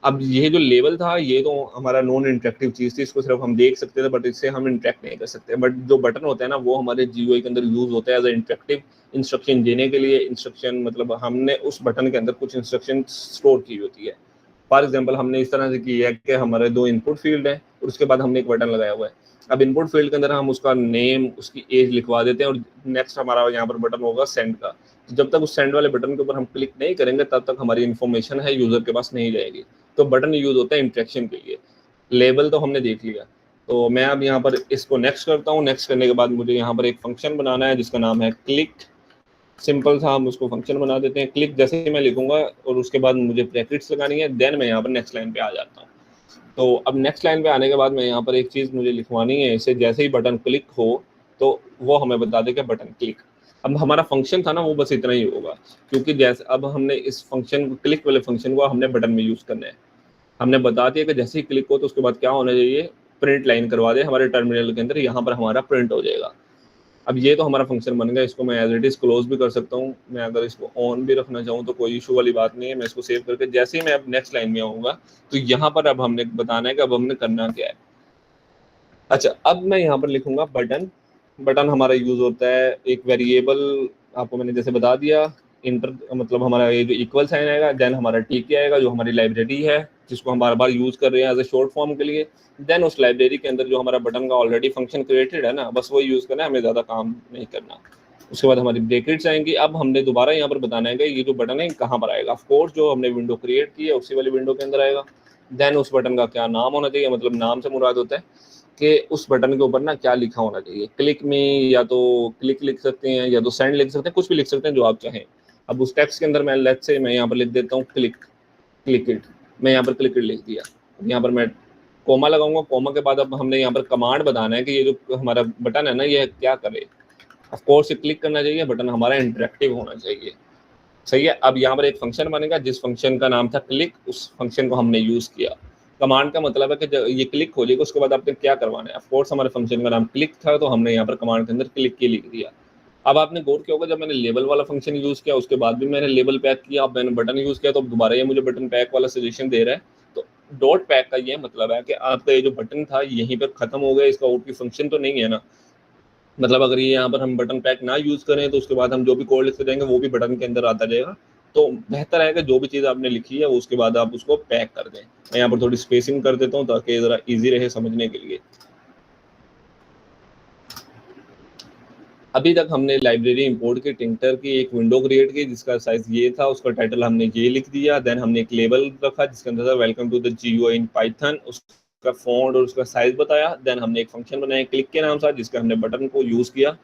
अब ये जो लेवल था, ये तो हमारा नॉन इंटरेक्टिव चीज़ थी, इसको सिर्फ हम देख सकते थे, बट इससे हम इंटरेक्ट नहीं कर सकते। बट जो बटन होता है ना, वो हमारे GUI के अंदर यूज़ होता है एज ए इंटरेक्टिव इंस्ट्रक्शन देने के लिए। इंस्ट्रक्शन मतलब हमने उस बटन के अंदर कुछ इंस्ट्रक्शन स्टोर की होती है। फॉर एग्जाम्पल हमने इस तरह से किया है कि हमारे 2 इनपुट फील्ड हैं और उसके बाद हमने एक बटन लगाया हुआ है। अब इनपुट फील्ड के अंदर हम उसका नेम, उसकी एज लिखवा देते हैं और नेक्स्ट हमारा यहाँ पर बटन होगा सेंड का। तो जब तक उस सेंड वाले बटन के ऊपर हम क्लिक नहीं करेंगे, तब तक हमारी इन्फॉर्मेशन है यूज़र के पास नहीं जाएगी। तो बटन यूज़ होता है इंटरेक्शन के लिए। लेबल तो हमने देख लिया। तो मैं अब यहाँ पर इसको नेक्स्ट करता हूँ। नेक्स्ट करने के बाद मुझे यहाँ पर एक फंक्शन बनाना है जिसका नाम है क्लिक। सिंपल सा हम उसको फंक्शन बना देते हैं क्लिक, जैसे ही मैं लिखूंगा और उसके बाद मुझे ब्रैकेट्स लगानी है। देन मैं यहाँ पर नेक्स्ट लाइन पे आ जाता हूँ। तो अब नेक्स्ट लाइन पे आने के बाद मैं यहाँ पर एक चीज़ मुझे लिखवानी है, इसे जैसे ही बटन क्लिक हो तो वो हमें बता दे कि बटन क्लिक। अब हमारा फंक्शन था ना, वो बस इतना ही होगा, क्योंकि जैसे अब हमने इस फंक्शन को, क्लिक वाले फंक्शन को हमने बटन में यूज़ करना है। हमने बता दिया कि जैसे ही क्लिक हो तो उसके बाद क्या होना चाहिए, प्रिंट लाइन करवा दे हमारे टर्मिनल के अंदर, यहाँ पर हमारा प्रिंट हो जाएगा। अब ये तो हमारा फंक्शन बन गया, इसको मैं एज इट इज़ क्लोज भी कर सकता हूँ। मैं अगर इसको ऑन भी रखना चाहूँ तो कोई इशू वाली बात नहीं है। मैं इसको सेव करके जैसे ही मैं अब नेक्स्ट लाइन में आऊँगा, तो यहाँ पर अब हमने बताना है कि अब हमने करना क्या है। अच्छा, अब मैं यहाँ पर लिखूंगा बटन। बटन हमारा यूज होता है एक वेरिएबल, आपको मैंने जैसे बता दिया। इंटर मतलब हमारा ये जो इक्वल साइन आएगा, देन हमारा टीके आएगा जो हमारी लाइब्रेरी है, जिसको हम बार बार यूज कर रहे हैं एज ए शॉर्ट फॉर्म के लिए। देन उस लाइब्रेरी के अंदर जो हमारा बटन का ऑलरेडी फंक्शन क्रिएटेड है ना, बस वही यूज करना है, हमें ज़्यादा काम नहीं करना। उसके बाद हमारी ब्रैकेट्स आएंगी। अब हमने दोबारा यहाँ पर बताना है कि ये जो बटन है कहाँ पर आएगा। ऑफकोर्स जो हमने विंडो क्रिएट की है उसी वाली विंडो के अंदर आएगा। देन उस बटन का क्या नाम होना चाहिए, मतलब नाम से मुराद होता है कि उस बटन के ऊपर ना क्या लिखा होना चाहिए। क्लिक में या तो क्लिक लिख सकते हैं, या तो सेंड लिख सकते हैं, कुछ भी लिख सकते हैं जो आप चाहें। अब उस टेक्स्ट के अंदर मैं लेट्स से मैं यहाँ पर लिख देता हूँ क्लिक, क्लिक इट। मैं यहाँ पर क्लिक इट लिख दिया। यहाँ पर मैं कोमा लगाऊंगा। कोमा के बाद अब हमने यहाँ पर कमांड बताना है कि ये जो हमारा बटन है ना, ये क्या करे। ऑफकोर्स क्लिक करना चाहिए, बटन हमारा इंटरेक्टिव होना चाहिए। सही है। अब यहाँ पर एक फंक्शन बनेगा, जिस फंक्शन का नाम था क्लिक, उस फंक्शन को हमने यूज़ किया। कमांड का मतलब है कि जब ये क्लिक हो जाएगा उसके बाद आपने क्या करवाना है। ऑफकोर्स हमारे फंक्शन का नाम क्लिक था, तो हमने यहाँ पर कमांड के अंदर क्लिक की लिख दिया। अब आपने गौर किया होगा, जब मैंने लेबल वाला फंक्शन यूज़ किया उसके बाद भी मैंने लेबल पैक किया, अब मैंने बटन यूज़ किया तो दोबारा ये मुझे बटन पैक वाला सजेशन दे रहा है। तो डॉट पैक का ये मतलब है कि आपका ये जो बटन था यहीं पर खत्म हो गया, इसका और कोई फंक्शन तो नहीं है ना। मतलब अगर ये यहाँ पर हम बटन पैक ना यूज़ करें तो उसके बाद हम जो भी कोड लिखते जाएंगे वो भी बटन के अंदर आता जाएगा। तो बेहतर है कि जो भी चीज़ आपने लिखी है उसके बाद आप उसको पैक कर दें। मैं यहाँ पर थोड़ी स्पेसिंग कर देता हूँ ताकि ज़रा इजी रहे समझने के लिए। अभी तक हमने लाइब्रेरी इंपोर्ट की टिंकर की एक विंडो क्रिएट की जिसका साइज ये था, उसका टाइटल हमने ये लिख दिया। देन हमने एक लेबल रखा जिसके अंदर था welcome to the GUI in Python, उसका फॉन्ट और उसका साइज बताया। देन हमने एक फंक्शन बनाया क्लिक के नाम से, जिसका हमने बटन को यूज़ किया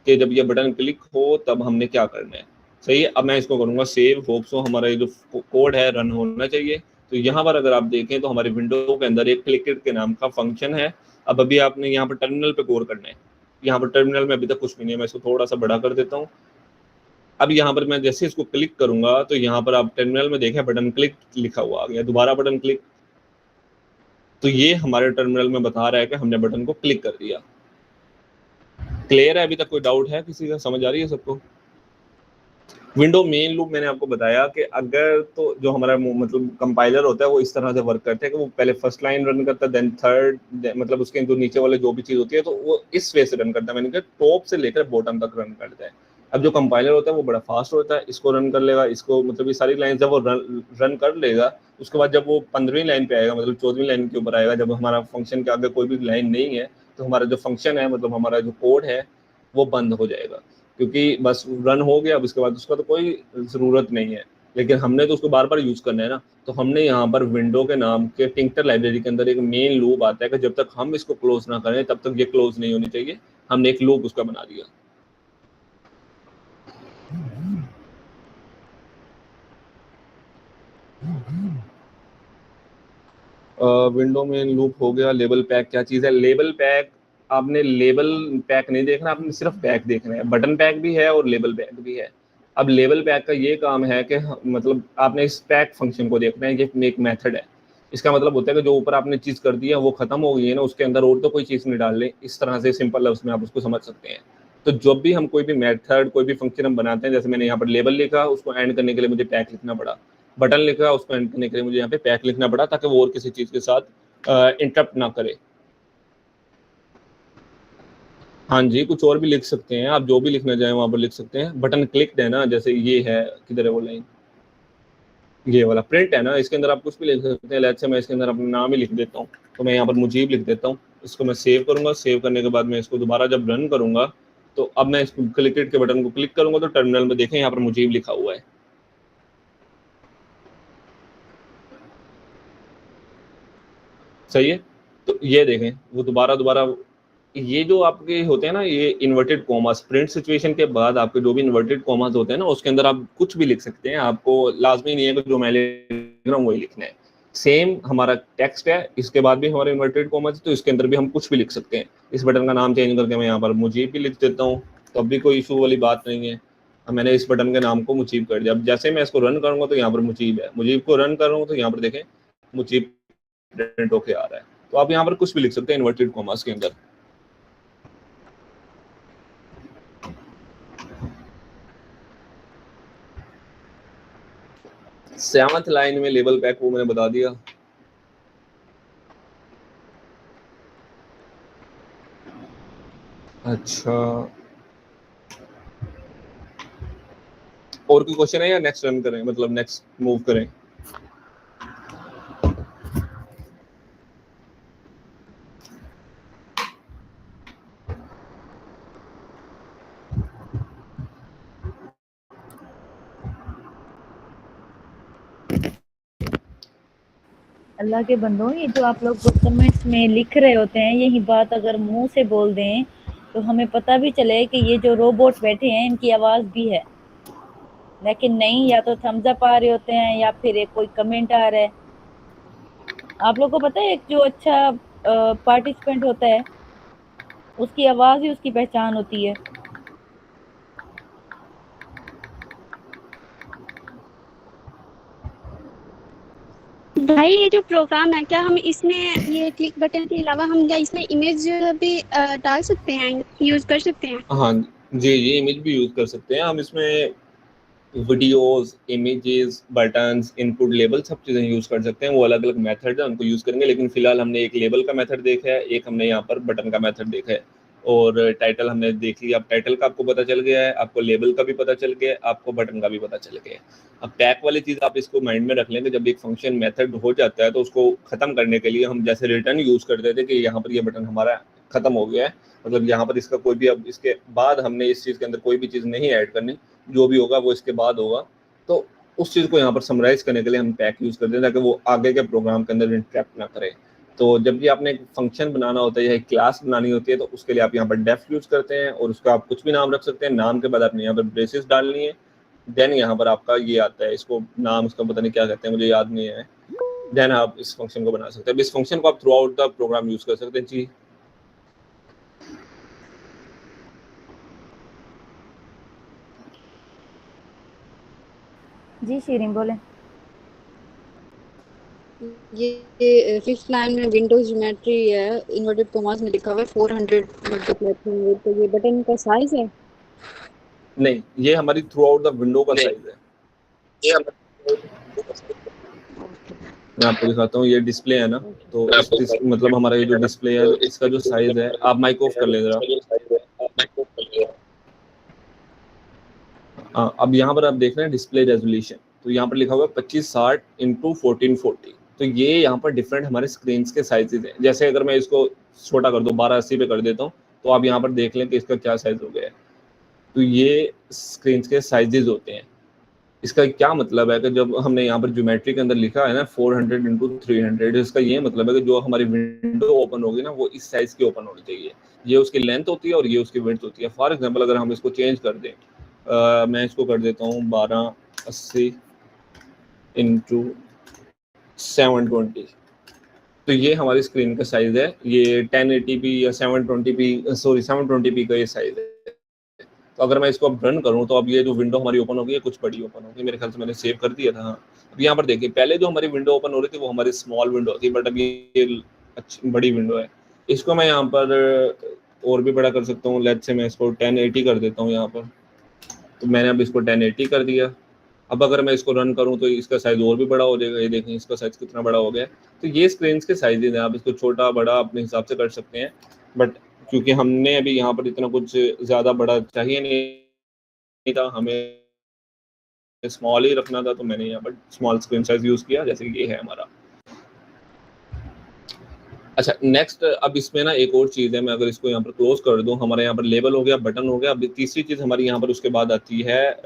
कि जब ये बटन क्लिक हो तब हमने क्या करना है। सही है। अब मैं इसको करूँगा सेव। होप सो हमारा ये जो कोड है रन होना चाहिए। तो यहाँ पर अगर आप देखें तो हमारी विंडो के अंदर एक क्लिक के नाम का फंक्शन है। अब अभी आपने यहाँ पर टर्मिनल पे गौर करना है। यहाँ पर टर्मिनल में अभी तक कुछ भी नहीं है। मैं इसको थोड़ा सा बड़ा कर देता हूँ। अब यहाँ पर मैं जैसे इसको क्लिक करूंगा तो यहाँ पर आप टर्मिनल में देखें बटन क्लिक लिखा हुआ आ गया, दोबारा बटन क्लिक, तो ये हमारे टर्मिनल में बता रहा है कि हमने बटन को क्लिक कर दिया। क्लियर है? अभी तक कोई डाउट है किसी का? समझ आ रही है सबको? विंडो मेन लूप मैंने आपको बताया कि अगर तो जो हमारा मतलब कंपाइलर होता है वो इस तरह से वर्क करता है कि वो पहले फर्स्ट लाइन रन करता है, देन थर्ड, मतलब उसके जो नीचे वाले जो भी चीज होती है तो वो इस वे से रन करता है, मैंने कहा टॉप से लेकर बॉटम तक रन करता है। अब जो कंपाइलर होता है वो बड़ा फास्ट होता है, इसको रन कर लेगा, इसको मतलब ये सारी लाइन जब वो रन कर लेगा, उसके बाद जब वो 15वीं लाइन पे आएगा, मतलब 14वीं लाइन के ऊपर आएगा, जब हमारा फंक्शन के आगे कोई भी लाइन नहीं है तो हमारा जो फंक्शन है, मतलब हमारा जो कोड है वो बंद हो जाएगा, क्योंकि बस रन हो गया। अब इसके बाद उसका तो कोई ज़रूरत नहीं है, लेकिन हमने तो उसको बार बार यूज़ करना है ना। तो हमने यहाँ पर विंडो के नाम के टिंकर लाइब्रेरी के अंदर एक मेन लूप आता है कि जब तक हम इसको क्लोज ना करें तब तक ये क्लोज नहीं होनी चाहिए। हमने एक लूप उसका बना दिया। विंडो में लूप हो गया। लेबल पैक क्या चीज़ है? लेबल पैक, आपने लेबल पैक नहीं देखना, आपने सिर्फ पैक देखना है। बटन पैक भी है और लेबल पैक भी है। अब लेबल पैक का ये काम है कि मतलब आपने इस पैक फंक्शन को देखना है, ये एक मेथड है। इसका मतलब होता है कि जो ऊपर आपने चीज़ कर दी है वो खत्म हो गई है ना, उसके अंदर और तो कोई चीज़ नहीं डाल लें, इस तरह से सिंपल लफ्ज़ में आप उसको समझ सकते हैं। तो जब भी हम कोई भी मेथड, कोई भी फंक्शन हम बनाते हैं, जैसे मैंने यहाँ पर लेबल लिखा, उसको एंड करने के लिए मुझे पैक लिखना पड़ा। बटन लिखा, उसको एंड करने के लिए मुझे यहाँ पे पैक लिखना पड़ा, ताकि वो और किसी चीज़ के साथ इंटरप्ट ना करे। हाँ जी, कुछ और भी लिख सकते हैं आप, जो भी लिखना चाहें वहाँ पर लिख सकते हैं। बटन क्लिक है ना, जैसे ये है, किधर है वो लाइन, ये वाला प्रिंट है ना, इसके अंदर आप कुछ भी लिख सकते हैं। लेट्स से मैं इसके अंदर अपना नाम ही लिख देता हूँ, तो मैं यहाँ पर मुजीब लिख देता हूँ। इसको मैं सेव करूँगा, सेव करने के बाद मैं इसको दोबारा जब रन करूँगा तो अब मैं इसको क्लिक के बटन को क्लिक करूँगा तो टर्मिनल में देखें यहाँ पर मुजीब लिखा हुआ है। सही है? तो ये देखें वो दोबारा दोबारा, ये जो आपके होते हैं ना, ये इन्वर्टेड कॉमास, प्रिंट सिचुएशन के बाद आपके जो भी इन्वर्टेड कॉमास होते हैं ना, उसके अंदर आप कुछ भी लिख सकते हैं। आपको लाजमी नहीं है कि जो मैं लिख रहा हूँ वही लिखना है। सेम हमारा टेक्स्ट है, इसके बाद भी हमारे इन्वर्टेड कॉमास है, तो इसके अंदर भी हम कुछ भी लिख सकते हैं। इस बटन का नाम चेंज करके मैं यहाँ पर मुजीब भी लिख देता हूँ, तो अब भी कोई इशू वाली बात नहीं है। अब मैंने इस बटन के नाम को मुजीब कर दिया। अब जैसे मैं इसको रन करूँगा तो यहाँ पर मुजीब है, मुजीब को रन कर रहा हूँ तो यहाँ पर देखें मुजीब प्रिंट होके आ रहा है। तो आप यहाँ पर कुछ भी लिख सकते हैं इन्वर्टेड कॉमास के अंदर। सेवंथ लाइन में लेबल पैक वो मैंने बता दिया। अच्छा, और कोई क्वेश्चन है या नेक्स्ट रन करें, मतलब नेक्स्ट मूव करें?
अल्लाह के बंदों, ये जो आप लोग कमेंट्स में लिख रहे होते हैं, यही बात अगर मुंह से बोल दें तो हमें पता भी चले कि ये जो रोबोट बैठे हैं इनकी आवाज़ भी है, लेकिन नहीं, या तो थम्स अप आ रहे होते हैं या फिर एक कोई कमेंट आ रहा है। आप लोग को पता है एक जो अच्छा पार्टिसिपेंट होता है उसकी आवाज़ ही उसकी पहचान होती है।
भाई ये जो प्रोग्राम है, क्या हम इसमें ये क्लिक बटन के अलावा हम क्या इसमें इमेज भी डाल सकते हैं, यूज कर सकते हैं?
हाँ जी, ये इमेज भी यूज कर सकते हैं हम। इसमें videos, images, buttons, input, label सब चीज़ें यूज कर सकते हैं। वो अलग अलग मेथड है, उनको यूज करेंगे, लेकिन फिलहाल हमने एक लेबल का मेथड देखा है, एक हमने यहाँ पर बटन का मेथड देखा है, और टाइटल हमने देख लिया। अब टाइटल का आपको पता चल गया है, आपको लेबल का भी पता चल गया है, आपको बटन का भी पता चल गया है। अब पैक वाली चीज़ आप इसको माइंड में रख लेंगे, जब एक फंक्शन मेथड हो जाता है तो उसको खत्म करने के लिए हम जैसे रिटर्न यूज करते थे कि यहाँ पर ये बटन हमारा खत्म हो गया है, मतलब यहाँ पर इसका कोई भी, अब इसके बाद हमने इस चीज़ के अंदर कोई भी चीज़ नहीं ऐड करनी, जो भी होगा वो इसके बाद होगा। तो उस चीज़ को यहाँ पर समराइज करने के लिए हम पैक यूज़ करते हैं, ताकि वो आगे के प्रोग्राम के अंदर इंटरप्ट ना करे। तो जब भी आपने एक फंक्शन बनाना होता है या एक क्लास बनानी होती है, तो उसके लिए आप यहाँ पर डेफ यूज़ करते हैं, और उसका आप कुछ भी नाम रख सकते हैं। नाम के बाद आपने यहाँ पर ब्रेसेस डालनी है, देन यहाँ पर आपका ये आता है, इसको नाम उसका पता नहीं क्या कहते हैं, मुझे याद नहीं है। देन आप इस फंक्शन को बना सकते हैं। इस फंक्शन को आप throughout the program use कर सकते हैं जी।
जी शीरीन बोलें।
ये फिफ्थ लाइन में विंडोज ज्योमेट्री है, इन्वर्टेड कॉमास में लिखा हुआ है 400 मल्टीप्लाई 300, तो ये बटन का साइज है?
नहीं, ये हमारी थ्रू आउट द विंडो का साइज है। मैं आपको दिखाता हूँ, ये डिस्प्ले है ना, तो इस मतलब हमारा ये जो डिस्प्ले है इसका जो साइज है, आप माइक ऑफ कर ले जरा। अब यहाँ पर आप देख रहे हैं डिस्प्ले रेजोल्यूशन, तो यहाँ पर लिखा हुआ है 2560 इंटू 1440। तो ये यहाँ पर डिफरेंट हमारे स्क्रीन के साइजेज हैं। जैसे अगर मैं इसको छोटा कर दूँ, 1280 पे कर देता हूँ, तो आप यहाँ पर देख लें कि इसका क्या साइज हो गया है। तो ये स्क्रीन के साइजेज होते हैं। इसका क्या मतलब है कि जब हमने यहाँ पर ज्योमेट्री के अंदर लिखा है ना 400 इंटू 300, इसका ये मतलब है कि जो हमारी विंडो ओपन होगी ना, वो इस साइज की ओपन होनी चाहिए। ये उसकी लेंथ होती है और ये उसकी विड्थ होती है। फॉर एग्जांपल अगर हम इसको चेंज कर दें, मैं इसको कर देता हूँ 1280 इंटू 720, तो ये हमारी स्क्रीन का साइज है। ये 1080p या 720p का ये साइज है। तो अगर मैं इसको अब रन करूं, तो अब ये जो विंडो हमारी ओपन होगी, कुछ बड़ी ओपन होगी। मेरे ख्याल से मैंने सेव कर दिया था। हाँ, अब यहाँ पर देखिए, पहले जो हमारी विंडो ओपन हो रही थी वो हमारी स्मॉल विंडो थी, बट अब ये अच्छी बड़ी विंडो है। इसको मैं यहाँ पर और भी बड़ा कर सकता हूँ। लेट्स से मैं इसको 1080 कर देता हूँ यहाँ पर। तो मैंने अब इसको 1080 कर दिया। अब अगर मैं इसको रन करूं, तो इसका साइज और भी बड़ा हो जाएगा। ये देखें इसका साइज कितना बड़ा हो गया है। तो ये स्क्रीन के साइजेज हैं, आप इसको छोटा बड़ा अपने हिसाब से कर सकते हैं। बट क्योंकि हमने अभी यहाँ पर इतना कुछ ज़्यादा बड़ा चाहिए नहीं था, हमें स्मॉल ही रखना था, तो मैंने यहाँ पर स्मॉल स्क्रीन साइज यूज़ किया, जैसे कि ये है हमारा। अच्छा, नेक्स्ट अब इसमें ना एक और चीज़ है। मैं अगर इसको यहाँ पर क्लोज कर दूँ, हमारे यहाँ पर लेबल हो गया, बटन हो गया। अब तीसरी चीज़ हमारी यहाँ पर उसके बाद आती है,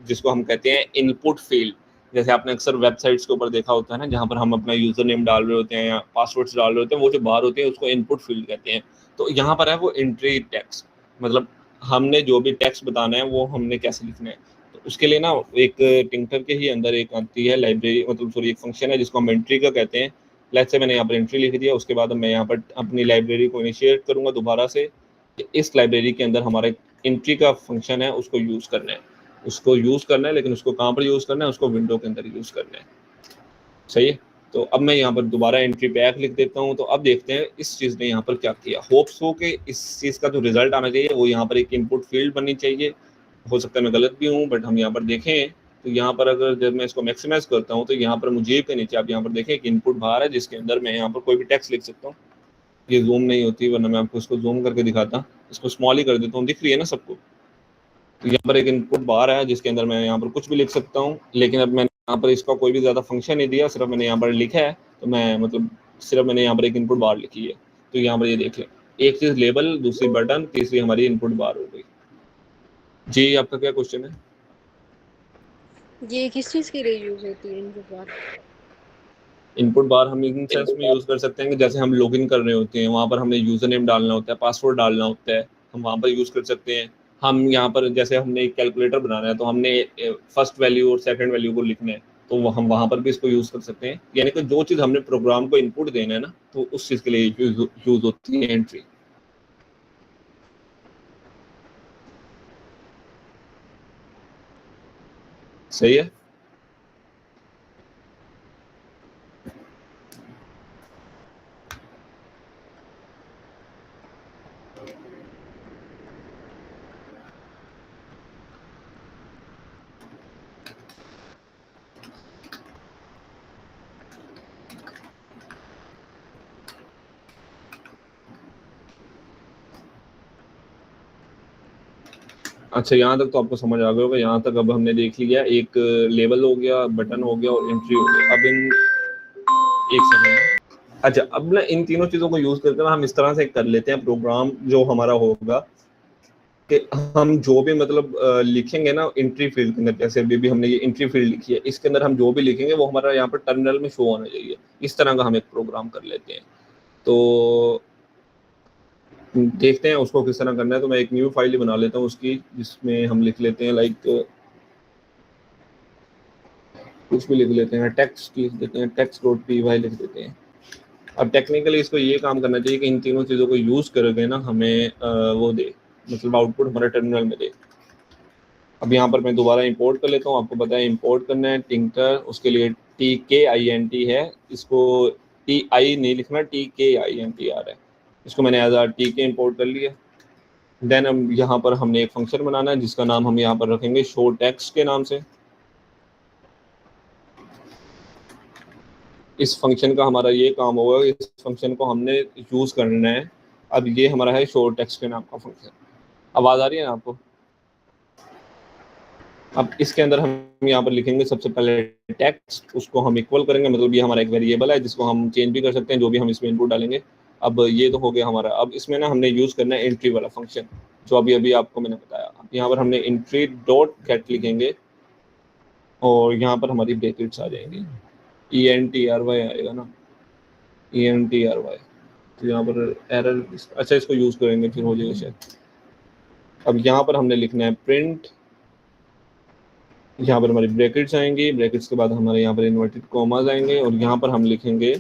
जिसको हम कहते हैं इनपुट फील्ड। जैसे आपने अक्सर वेबसाइट्स के ऊपर देखा होता है ना, जहाँ पर हम अपना यूज़र नेम डाल रहे होते हैं या पासवर्ड्स डाल रहे होते हैं, वो जो बाहर होते हैं उसको इनपुट फील्ड कहते हैं। तो यहाँ पर है वो एंट्री टेक्स्ट, मतलब हमने जो भी टेक्स्ट बताना है वो हमने कैसे लिखना है। तो उसके लिए ना एक टिंकर के ही अंदर एक आती है लाइब्रेरी, मतलब सॉरी एक फंक्शन है जिसको हम एंट्री का कहते हैं। लेट्स से मैंने यहाँ पर एंट्री लिख दिया, उसके बाद मैं यहाँ पर अपनी लाइब्रेरी को इनिशिएट करूँगा दोबारा से। इस लाइब्रेरी के अंदर हमारा एंट्री का फंक्शन है, उसको यूज़ करना है। उसको यूज़ करना है, लेकिन उसको कहाँ पर यूज़ करना है, उसको विंडो के अंदर यूज़ करना है। सही है। तो अब मैं यहाँ पर दोबारा एंट्री बैक लिख देता हूँ। तो अब देखते हैं इस चीज़ ने यहाँ पर क्या किया। होप्स हो कि इस चीज़ का जो रिजल्ट आना चाहिए वो यहाँ पर एक इनपुट फील्ड बननी चाहिए। हो सकता है मैं गलत भी हूँ, बट हम यहाँ पर देखें तो यहाँ पर अगर जब मैं इसको मैक्सिमाइज करता हूँ, तो यहाँ पर मुझे के नीचे आप यहाँ पर देखें एक इनपुट बार है, जिसके अंदर मैं यहाँ पर कोई भी टेक्स्ट लिख सकता हूँ। ये जूम नहीं होती, वरना मैं आपको इसको जूम करके दिखाता। इसको स्मॉल ही कर देता हूँ, दिख रही है ना सबको। तो यहाँ पर एक इनपुट बार है जिसके अंदर मैं यहाँ पर कुछ भी लिख सकता हूँ, लेकिन अब मैंने यहाँ पर इसका कोई भी ज़्यादा फंक्शन नहीं दिया, सिर्फ मैंने यहाँ पर लिखा है। तो मैं मतलब सिर्फ मैंने यहाँ पर एक इनपुट बार लिखी है। तो यहाँ पर ये देख लें, एक चीज़ लेबल, दूसरी बटन, तीसरी हमारी इनपुट बार हो गई। जी, आपका क्या क्वेश्चन है?
ये किस चीज़ के लिए यूज होती है इनपुट बार?
इनपुट बार हम इन सेंस में यूज़ कर सकते हैं कि जैसे हम लॉगिन कर रहे होते हैं, वहाँ पर हमें यूज़र नेम डालना होता है, पासवर्ड डालना होता है, हम वहाँ पर यूज़ कर सकते हैं। हम यहाँ पर जैसे हमने एक कैलकुलेटर बनाना है, तो हमने फर्स्ट वैल्यू और सेकंड वैल्यू को लिखना है, तो वो हम वहाँ पर भी इसको यूज़ कर सकते हैं। यानी कि जो चीज़ हमने प्रोग्राम को इनपुट देना है ना, तो उस चीज़ के लिए यूज़ होती है एंट्री। सही है। अच्छा, यहाँ तक तो आपको समझ आ गया होगा। यहाँ तक अब हमने देख लिया, एक लेबल हो गया, बटन हो गया और एंट्री हो गया। अब इन एक सेकंड। अच्छा, अब ना इन तीनों चीज़ों को यूज़ करके ना हम इस तरह से कर लेते हैं प्रोग्राम जो हमारा होगा, कि हम जो भी मतलब लिखेंगे ना एंट्री फील्ड के अंदर, जैसे अभी हमने ये एंट्री फील्ड लिखी है, इसके अंदर हम जो भी लिखेंगे वो हमारा यहाँ पर टर्मिनल में शो होना चाहिए। इस तरह का हम एक प्रोग्राम कर लेते हैं। तो देखते हैं उसको किस तरह करना है। तो मैं एक न्यू फाइल ही बना लेता हूँ उसकी, जिसमें हम लिख लेते हैं लाइक कुछ भी लिख लेते हैं, टेक्स्ट की लिख देते हैं, text.py लिख देते हैं। अब टेक्निकली इसको ये काम करना चाहिए कि इन तीनों चीज़ों को यूज़ करके ना हमें वो दे, मतलब आउटपुट हमारे टर्मिनल में दे। अब यहाँ पर मैं दोबारा इंपोर्ट कर लेता हूँ। आपको पता है इंपोर्ट करना है टिंकर, उसके लिए TKINT है, इसको TI नहीं लिखना, TKINT आ रहा है। इसको मैंने एज TK इंपोर्ट कर लिया। देन अब यहाँ पर हमने एक फंक्शन बनाना है जिसका नाम हम यहाँ पर रखेंगे शो टेक्स्ट के नाम से। इस फंक्शन का हमारा ये काम होगा, इस फंक्शन को हमने यूज़ करना है। अब ये हमारा है शो टेक्स्ट के नाम का फंक्शन। आवाज़ आ रही है ना आपको? अब इसके अंदर हम यहाँ पर लिखेंगे सबसे पहले टेक्स्ट, उसको हम इक्वल करेंगे, मतलब ये हमारा एक वेरिएबल है जिसको हम चेंज भी कर सकते हैं, जो भी हम इसमें इनपुट डालेंगे। अब ये तो हो गया हमारा। अब इसमें ना हमने यूज़ करना है एंट्री वाला फंक्शन, जो अभी अभी आपको मैंने बताया। अब यहाँ पर हमने एंट्री डॉट गेट लिखेंगे और यहाँ पर हमारी ब्रैकेट्स आ जाएंगी। ENTRY आएगा ना, ENTRY। तो यहाँ पर एरर, अच्छा इसको यूज़ करेंगे फिर हो जाएगा शायद। अब यहाँ पर हमने लिखना है प्रिंट, यहाँ पर हमारी ब्रैकेट्स आएंगी, ब्रैकेट्स के बाद हमारे यहाँ पर इन्वर्टेड कॉमास आएंगे और यहाँ पर हम लिखेंगे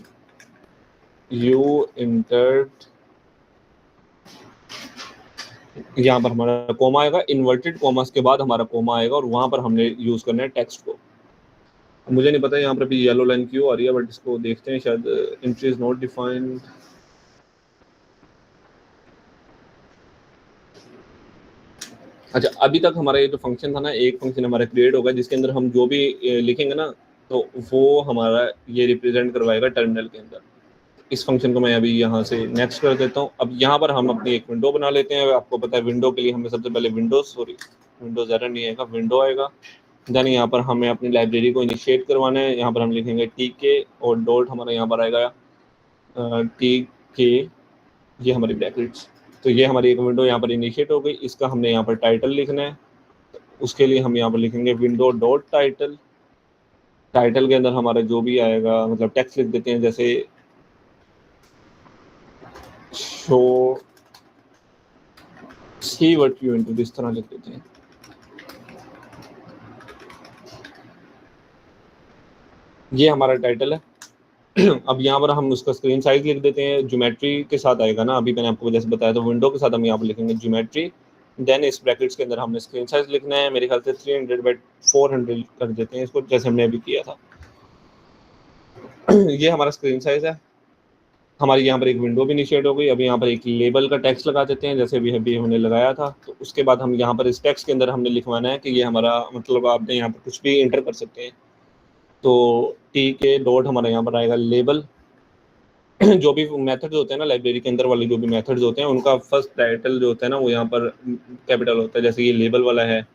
यू इंटर्ड, यहाँ पर हमारा कॉमा आएगा, इन्वर्टेड कॉमास के बाद हमारा कॉमा आएगा और वहाँ पर हमने यूज़ करना है टेक्स्ट को। मुझे नहीं पता यहाँ पर भी येलो लाइन क्यों आ रही है, बट इसको देखते हैं, शायद एंट्री इज नॉट डिफाइंड। अच्छा, अभी तक हमारा ये जो फंक्शन था ना, एक फंक्शन हमारा क्रिएट होगा जिसके अंदर हम जो भी लिखेंगे ना, तो वो हमारा ये रिप्रेजेंट करवाएगा टर्मिनल के अंदर। इस फंक्शन को मैं अभी यहाँ से नेक्स्ट कर देता हूँ। अब यहाँ पर हम अपनी एक विंडो बना लेते हैं। आपको पता है विंडो के लिए हमें सबसे पहले विंडोज एरर नहीं आएगा, विंडो आएगा। देन यहाँ पर हमें अपनी लाइब्रेरी को इनिशिएट करवाना है। यहाँ पर हम लिखेंगे TK और डॉट हमारा यहाँ पर आएगा TK, ये हमारी ब्रैकेट्स। तो ये हमारी एक विंडो यहाँ पर इनिशिएट हो गई। इसका हमने यहाँ पर टाइटल लिखना है, उसके लिए हम यहाँ पर लिखेंगे विंडो डॉट टाइटल। टाइटल के अंदर हमारा जो भी आएगा, मतलब टेक्स्ट लिख देते हैं, जैसे show see what you into, इस तरह लिख देते हैं। ये हमारा टाइटल है। अब यहाँ पर हम उसका स्क्रीन साइज लिख देते हैं, ज्योमेट्री के साथ आएगा ना, अभी मैंने आपको जैसे बताया, तो विंडो के साथ हम यहाँ पर लिखेंगे ज्योमेट्री। देन इस ब्रैकेट्स के अंदर हमने स्क्रीन साइज लिखना है, मेरे ख्याल से 300/400 कर देते हैं इसको, जैसे हमने अभी किया था। ये हमारा स्क्रीन साइज है। हमारी यहाँ पर एक विंडो भी इनिशिएट हो गई। अब यहाँ पर एक लेबल का टेक्स्ट लगा देते हैं, जैसे अभी हमने लगाया था। तो उसके बाद हम यहाँ पर इस टेक्स्ट के अंदर हमने लिखवाना है कि ये हमारा, मतलब आपने यहाँ पर कुछ भी इंटर कर सकते हैं। तो TK डॉट हमारा यहाँ पर आएगा लेबल। जो भी मेथड्स होते हैं ना लाइब्रेरी के अंदर वाले, जो भी मेथड्स होते हैं, उनका फर्स्ट टाइटल जो होता है ना, वो यहाँ पर कैपिटल होता है। जैसे ये लेबल वाला है,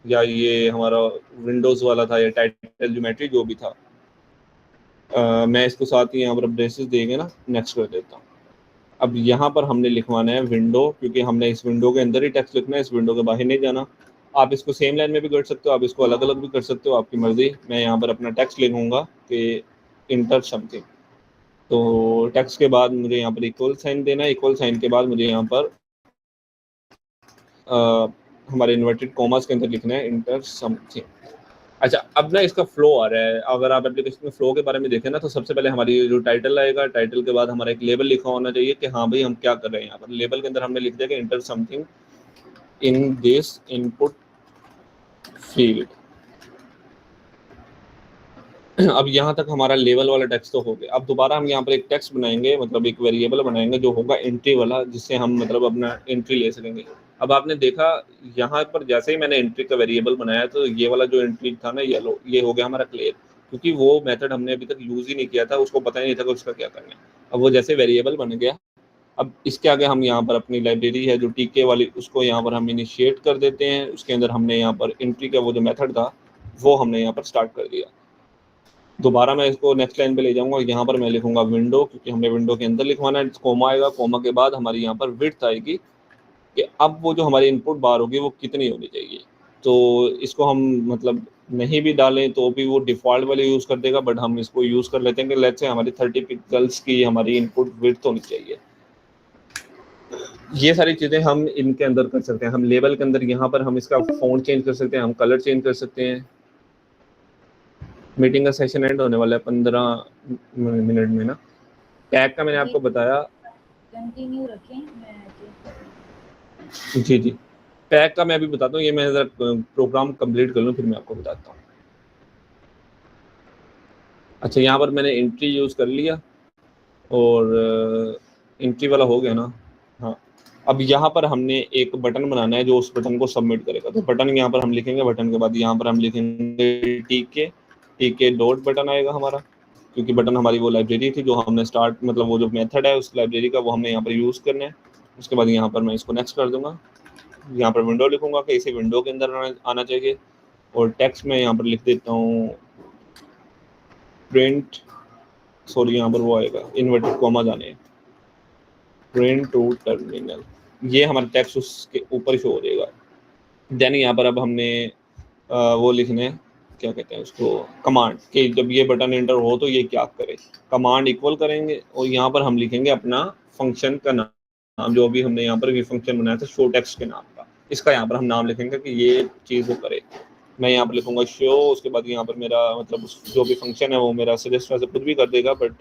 या ये हमारा विंडोज़ वाला था, या टाइटल ज्योमेट्री जो भी था। मैं इसको साथ ही यहाँ पर ब्रेसेस देंगे ना, नेक्स्ट कर देता हूँ। अब यहाँ पर हमने लिखवाना है विंडो, क्योंकि हमने इस विंडो के अंदर ही टेक्स्ट लिखना है, इस विंडो के बाहर नहीं जाना। आप इसको सेम लाइन में भी कर सकते हो, आप इसको अलग अलग भी कर सकते हो, आपकी मर्जी। मैं यहाँ पर अपना टेक्स्ट लिखूंगा कि इंटर समथिंग। तो टेक्स्ट के बाद मुझे यहाँ पर इक्वल साइन देना है, इक्वल साइन के बाद मुझे यहाँ पर हमारे इन्वर्टेड कॉमास के अंदर लिखना है इंटर समथिंग। अच्छा, अब ना इसका फ्लो आ रहा है। अगर आप एप्लीकेशन में फ्लो के बारे में देखें ना, तो सबसे पहले हमारी जो टाइटल आएगा, टाइटल के बाद हमारा एक लेबल लिखा होना चाहिए कि हाँ भाई हम क्या कर रहे हैं। यहाँ पर लेबल के अंदर हमने लिख दिया कि enter something in this input field. अब यहाँ तक हमारा लेवल वाला टेक्स्ट तो हो गया। अब दोबारा हम यहाँ पर एक टेक्स्ट बनाएंगे, मतलब एक वेरिएबल बनाएंगे जो होगा एंट्री वाला, जिससे हम मतलब अपना एंट्री ले सकेंगे। अब आपने देखा यहाँ पर, जैसे ही मैंने एंट्री का वेरिएबल बनाया, तो ये वाला जो एंट्री था ना, येलो, ये हो गया हमारा क्लियर, क्योंकि वो मेथड हमने अभी तक यूज ही नहीं किया था, उसको पता ही नहीं था कि उसका क्या करना है। अब वो जैसे वेरिएबल बन गया, अब इसके आगे हम यहाँ पर अपनी लाइब्रेरी है जो TK वाली, उसको यहाँ पर हम इनिशिएट कर देते हैं। उसके अंदर हमने यहाँ पर एंट्री का वो जो मेथड था, वो हमने यहाँ पर स्टार्ट कर दिया। दोबारा मैं इसको नेक्स्ट लाइन पे ले जाऊंगा। यहाँ पर मैं लिखूंगा विंडो, क्योंकि हमने विंडो के अंदर लिखवाना है। कोमा आएगा, कोमा के बाद हमारी यहाँ पर विड्थ आएगी कि अब वो जो हमारी इनपुट बार होगी वो कितनी होनी चाहिए। तो इसको हम मतलब नहीं भी डालें तो भी वो डिफ़ॉल्ट वाले यूज़ कर देगा, बट हम इसको यूज़ कर लेते हैं कि लेट्स से हमारी 30 पिक्सल्स की हमारी इनपुट विड्थ होनी चाहिए। ये सारी चीज़ें हम इनके अंदर कर सकते हैं। हम लेबल के अंदर यहाँ पर हम इसका फ़ॉन्ट चेंज कर सकते हैं, हम कलर चेंज कर सकते हैं। मीटिंग का सेशन एंड होने वाला है 15 मिनट में ना। टैग का मैंने आपको बताया,
कंटिन्यू रखें।
जी। पैक का मैं अभी बताता हूँ, ये मैं ज़रा प्रोग्राम कंप्लीट कर लूँ फिर मैं आपको बताता हूँ। अच्छा, यहाँ पर मैंने एंट्री यूज़ कर लिया और एंट्री वाला हो गया ना। हाँ, अब यहाँ पर हमने एक बटन बनाना है जो उस बटन को सबमिट करेगा। तो बटन यहाँ पर हम लिखेंगे, बटन के बाद यहाँ पर हम लिखेंगे टीके डॉट बटन आएगा हमारा, क्योंकि बटन हमारी वो लाइब्रेरी थी जो हमने स्टार्ट मतलब वो जो मेथड है उस लाइब्रेरी का वो हमने यहाँ पर यूज़ करना है। उसके बाद यहाँ पर मैं इसको नेक्स्ट कर दूंगा, यहाँ पर विंडो लिखूंगा कि इसी विंडो के अंदर आना चाहिए, और टेक्स्ट में यहाँ पर लिख देता हूँ प्रिंट, सॉरी यहाँ पर वो आएगा इन्वर्टेड कॉमा जाने, प्रिंट टू टर्मिनल, ये हमारा टेक्स्ट उसके ऊपर शो हो जाएगा। देन यहाँ पर अब हमने वो लिखने क्या कहते हैं उसको, कमांड, कि जब ये बटन एंटर हो तो ये क्या करे, कमांड इक्वल करेंगे और यहाँ पर हम लिखेंगे अपना फंक्शन का नाम, जो अभी हमने यहाँ पर भी फंक्शन बनाया था शो टेक्स्ट के नाम का, इसका यहाँ पर हम नाम लिखेंगे कि ये चीज़ वो करे। मैं यहाँ पर लिखूंगा शो, उसके बाद यहाँ पर मेरा मतलब जो भी फंक्शन है वो मेरा सजेस्ट वैसे कुछ भी कर देगा, बट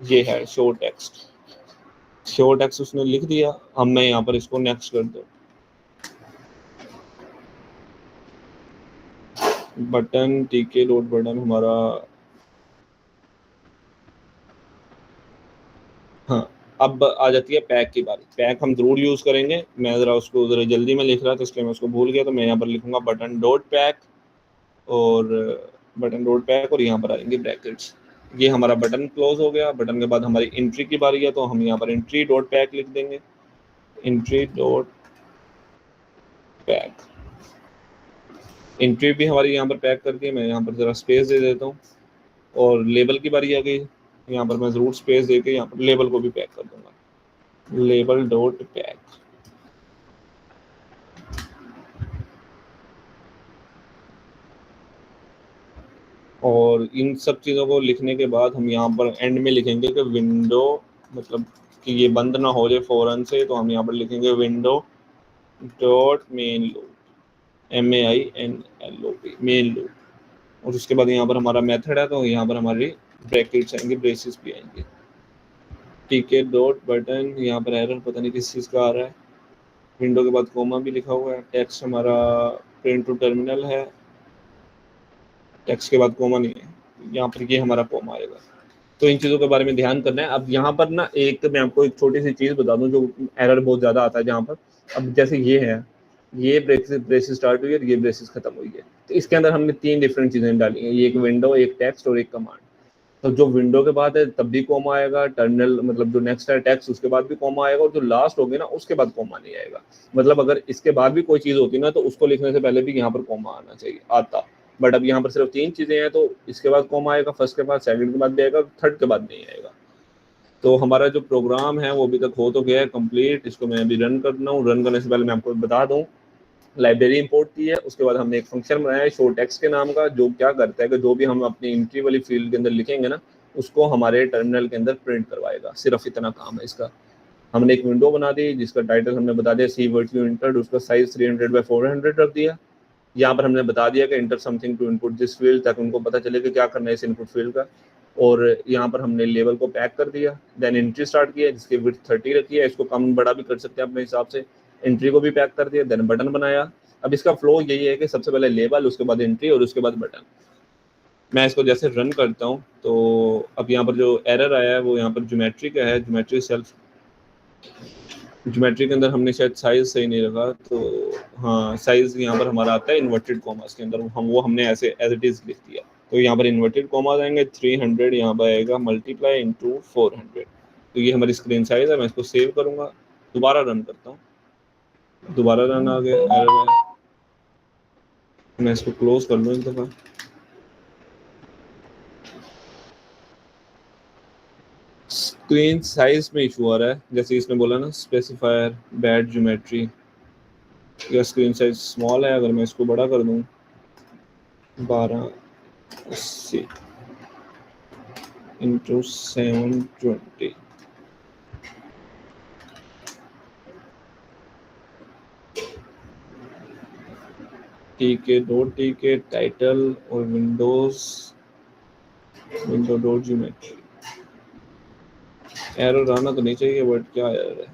ये है शो टेक्स्ट। शो टेक्स्ट उसने लिख दिया, अब मैं यहाँ पर इसको नेक्स्ट कर दूँ, बटन टीके डॉट बटन हमारा, हाँ अब आ जाती है पैक की बारी। पैक हम जरूर यूज़ करेंगे, मैं ज़रा उसको ज़रा जल्दी में लिख रहा था इसलिए मैं उसको भूल गया, तो मैं यहाँ पर लिखूंगा बटन डॉट पैक और बटन डॉट पैक और यहाँ पर आएंगे ब्रैकेट्स। ये हमारा बटन क्लोज हो गया। बटन के बाद हमारी एंट्री की बारी है, तो हम यहाँ पर एंट्री डॉट पैक लिख देंगे, एंट्री डॉट पैक। एंट्री भी हमारी यहाँ पर पैक कर दी, मैं यहाँ पर ज़रा स्पेस दे देता हूँ। और लेबल की बारी आ गई, यहाँ पर मैं ज़रूर स्पेस दे के यहाँ पर लेबल को भी पैक कर दूंगा, लेबल डॉट पैक। और इन सब चीज़ों को लिखने के बाद हम यहाँ पर एंड में लिखेंगे कि विंडो, मतलब कि ये बंद ना हो जाए फ़ौरन से, तो हम यहाँ पर लिखेंगे window dot main loop, MAINLOP, main loop. और उसके बाद यहाँ पर हमारा मेथड है, तो यहाँ पर हमारी ब्रैकेट्स आएंगे, ब्रेसेस भी आएंगे। टीके डॉट बटन, यहाँ पर एरर पता नहीं किस चीज़ का आ रहा है, विंडो के बाद कोमा भी लिखा हुआ है, टेक्स्ट हमारा प्रिंट टू टर्मिनल है, टेक्स्ट के बाद कोमा नहीं है, यहाँ पर ये हमारा कोमा आएगा। तो इन चीज़ों के बारे में ध्यान करना है। अब यहाँ पर ना एक मैं आपको एक छोटी सी चीज़ बता दूँ जो एरर बहुत ज़्यादा आता है जहाँ पर, अब जैसे ये है, ये ब्रेसेस स्टार्ट हुई है और ये ब्रेसेस खत्म हुई है, तो इसके अंदर हमने 3 डिफरेंट चीज़ें डाली हैं, ये एक विंडो, एक टेक्स्ट और एक कमांड। तो जो विंडो के बाद है तब भी कोमा आएगा, टर्मिनल मतलब जो नेक्स्ट है टेक्स्ट उसके बाद भी कोमा आएगा, और जो लास्ट होगी ना उसके बाद कोमा नहीं आएगा। मतलब अगर इसके बाद भी कोई चीज़ होती ना तो उसको लिखने से पहले भी यहाँ पर कोमा आना चाहिए, आता। बट अब यहाँ पर सिर्फ 3 चीज़ें हैं, तो इसके बाद कोमा आएगा, फर्स्ट के बाद, सेकंड के बाद भी आएगा, थर्ड के बाद नहीं आएगा। तो हमारा जो प्रोग्राम है वो अभी तक हो तो गया है कंप्लीट। इसको मैं अभी रन करना हूँ। रन करने से पहले मैं आपको बता दूँ, लाइब्रेरी इंपोर्ट की है, उसके बाद हमने एक फंक्शन बनाया है शो टेक्स्ट के नाम का, जो क्या करता है कि जो भी हम अपनी एंट्री वाली फील्ड के अंदर लिखेंगे ना उसको हमारे टर्मिनल के अंदर प्रिंट करवाएगा। सिर्फ इतना काम है इसका। हमने एक विंडो बना दी जिसका टाइटल हमने बता दिया सी वर्चुअल इंटर, उसका साइज 300x400 रख दिया। यहाँ पर हमने बता दिया कि enter something to input this field, ताकि उनको पता चले कि क्या करना है इस इनपुट फील्ड का। और यहाँ पर हमने लेवल को पैक कर दिया। देन एंट्री स्टार्ट किया जिसकी विड्थ 30 रखी है, इसको कम बड़ा भी कर सकते हैं अपने हिसाब से। एंट्री को भी पैक कर दिया, देन बटन बनाया। अब इसका फ्लो यही है कि सबसे पहले लेबल, उसके बाद एंट्री और उसके बाद बटन। मैं इसको जैसे रन करता हूँ तो अब यहाँ पर जो एरर आया है वो यहाँ पर ज्योमेट्री का है, ज्योमेट्री सेल्फ, ज्योमेट्री के अंदर हमने शायद साइज सही नहीं रखा, तो हाँ साइज यहाँ पर हमारा आता है इन्वर्टेड कॉमास के अंदर, हमने ऐसे एज इट इज लिख दिया। तो यहाँ पर इन्वर्टेड कॉमास आएंगे, 300 यहाँ पर आएगा मल्टीप्लाई इंटू 400। तो ये हमारी स्क्रीन साइज है। मैं इसको सेव करूँगा, दोबारा रन करता हूँ, दोबारा रन आ गया, एरर है। मैं इसको क्लोज कर लूँ एक दफ़ा। स्क्रीन साइज में इशू आ रहा है, जैसे इसने बोला ना स्पेसिफायर बैड ज्योमेट्री, या स्क्रीन साइज स्मॉल है। अगर मैं इसको बड़ा कर दूं 1280 इंटू 720, टीके टाइटल और विंडो डॉट ज्योमेट्री। एरर आना तो नहीं चाहिए, बट क्या एरर है।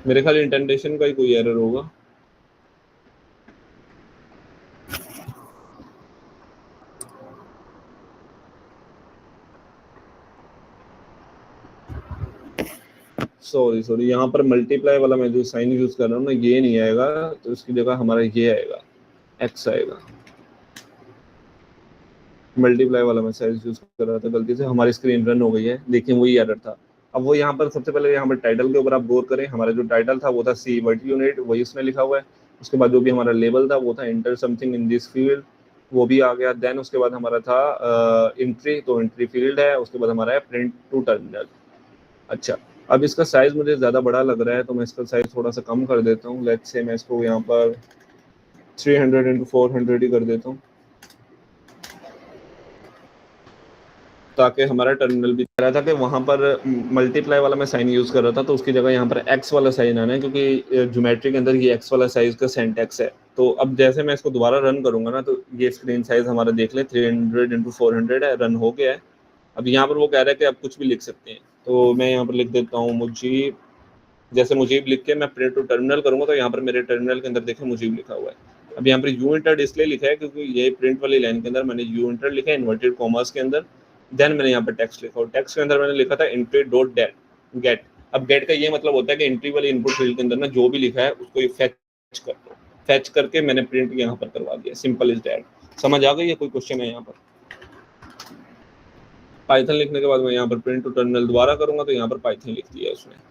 मेरे ख्याल इंडेंटेशन का ही कोई एरर होगा। सॉरी यहाँ पर मल्टीप्लाई वाला मैं जो साइन यूज कर रहा हूँ ना, ये नहीं आएगा, तो इसकी जगह हमारा ये आएगा, एक्स आएगा। मल्टीप्लाई वाला मैं साइज यूज कर रहा था गलती से, हमारी स्क्रीन रन हो गई है, देखिए वही एरर था। अब वो यहाँ पर सबसे पहले यहाँ पर टाइटल के ऊपर आप गौर करें, हमारा जो टाइटल था वो था सी वर्टी यूनिट, वही उसने लिखा हुआ है। उसके बाद जो भी हमारा लेबल था वो था inter something in this field, वो भी आ गया। देन उसके बाद हमारा था एंट्री, तो एंट्री फील्ड है। उसके बाद हमारा है प्रिंट टू टर्मिनल। अच्छा, अब इसका साइज मुझे ज़्यादा बड़ा लग रहा है, तो मैं इसका साइज थोड़ा सा कम कर देता हूँ। लेट्स से मैं इसको यहाँ पर 300 × 400 ही कर देता हूँ, ताकि हमारा टर्मिनल भी रहा था कि वहाँ पर मल्टीप्लाई वाला मैं साइन यूज़ कर रहा था, तो उसकी जगह यहाँ पर एक्स वाला साइन आना है, क्योंकि ज्योमेट्री के अंदर ये एक्स वाला साइज का सेंटेक्स है। तो अब जैसे मैं इसको दोबारा रन करूँगा ना, तो ये स्क्रीन साइज हमारा देख लें 300 × 400 है, रन हो गया है। अब यहाँ पर वो कह रहा है कि आप कुछ भी लिख सकते हैं, तो मैं यहाँ पर लिख देता हूँ मुजीब। जैसे मुजीब लिख के मैं प्रिंट टू टर्मिनल करूँगा, तो यहाँ पर मेरे टर्मिनल के अंदर देखें मुजीब लिखा हुआ है। अब यहाँ पर यू इंटर इसलिए लिखा है क्योंकि ये प्रिंट वाली लाइन के अंदर मैंने यू इंटर लिखा है इन्वर्टेड कॉमर्स के अंदर। देन मैंने यहाँ पर टेक्स्ट लिखा, और टेक्स्ट के अंदर मैंने लिखा था एंट्री डॉट गेट। अब गेट का ये मतलब होता है कि एंट्री वाली इनपुट फील्ड के अंदर ना जो भी लिखा है उसको ये फेच कर दो। फेच करके मैंने प्रिंट यहाँ पर करवा दिया, सिंपल इज दैट। समझ आ गई है? कोई क्वेश्चन है यहाँ पर? पाइथन लिखने के बाद मैं यहाँ पर प्रिंट टू टर्मिनल दोबारा करूंगा, तो यहाँ पर पाइथन लिख दिया उसने।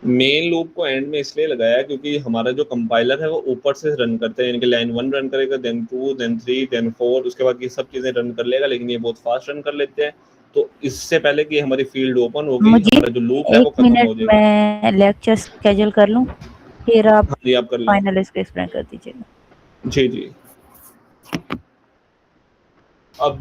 मेन लूप को एंड में इसलिए लगाया क्योंकि हमारा जो कंपाइलर है वो ऊपर से रन करता है, यानी कि लाइन 1 रन करेगा, देन 2, देन 3, देन 4, उसके बाद ये सब चीजें रन कर लेगा, लेकिन ये बहुत फास्ट रन कर लेते हैं। तो इससे पहले कि हमारी फील्ड ओपन होगी, हमारा जो लूप है वो खत्म हो जाएगा।
मैं लेक्चर स्केड्यूल कर लूं, फिर आप
जी आप कर लें।
फाइनल इसको एक्सप्लेन कर दीजिएगा।
जी जी। अब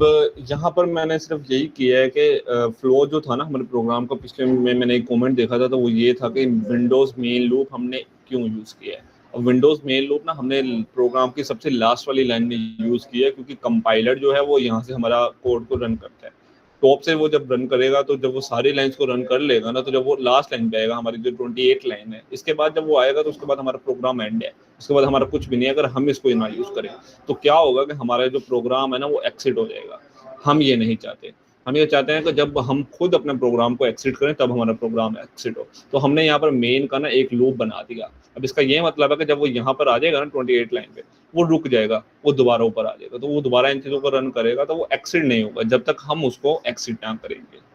यहाँ पर मैंने सिर्फ यही किया है कि फ्लो जो था ना हमारे प्रोग्राम का, पिछले में मैंने एक कमेंट देखा था, तो वो ये था कि विंडोज़ मेन लूप हमने क्यों यूज़ किया है। और विंडोज़ मेन लूप ना हमने प्रोग्राम की सबसे लास्ट वाली लाइन में यूज़ किया है, क्योंकि कंपाइलर जो है वो यहाँ से हमारा कोड को रन करता है। टॉप से वो जब रन करेगा, तो जब वो सारी लाइंस को रन कर लेगा ना, तो जब वो लास्ट लाइन पे आएगा, हमारी जो 28 लाइन है, इसके बाद जब वो आएगा, तो उसके बाद हमारा प्रोग्राम एंड है। उसके बाद हमारा कुछ भी नहीं है। अगर हम इसको ना यूज़ करें तो क्या होगा कि हमारा जो प्रोग्राम है ना वो एक्सिट हो जाएगा। हम ये नहीं चाहते। हम ये चाहते हैं कि जब हम खुद अपने प्रोग्राम को एक्सिट करें तब हमारा प्रोग्राम एक्सिट हो। तो हमने यहाँ पर मेन का ना एक लूप बना दिया। अब इसका ये मतलब है कि जब वो यहाँ पर आ जाएगा ना 28 लाइन पे, वो रुक जाएगा, वो दोबारा ऊपर आ जाएगा, तो वो दोबारा इन चीज़ों को रन करेगा, तो वो एक्सिट नहीं होगा जब तक हम उसको एक्सिट ना करेंगे।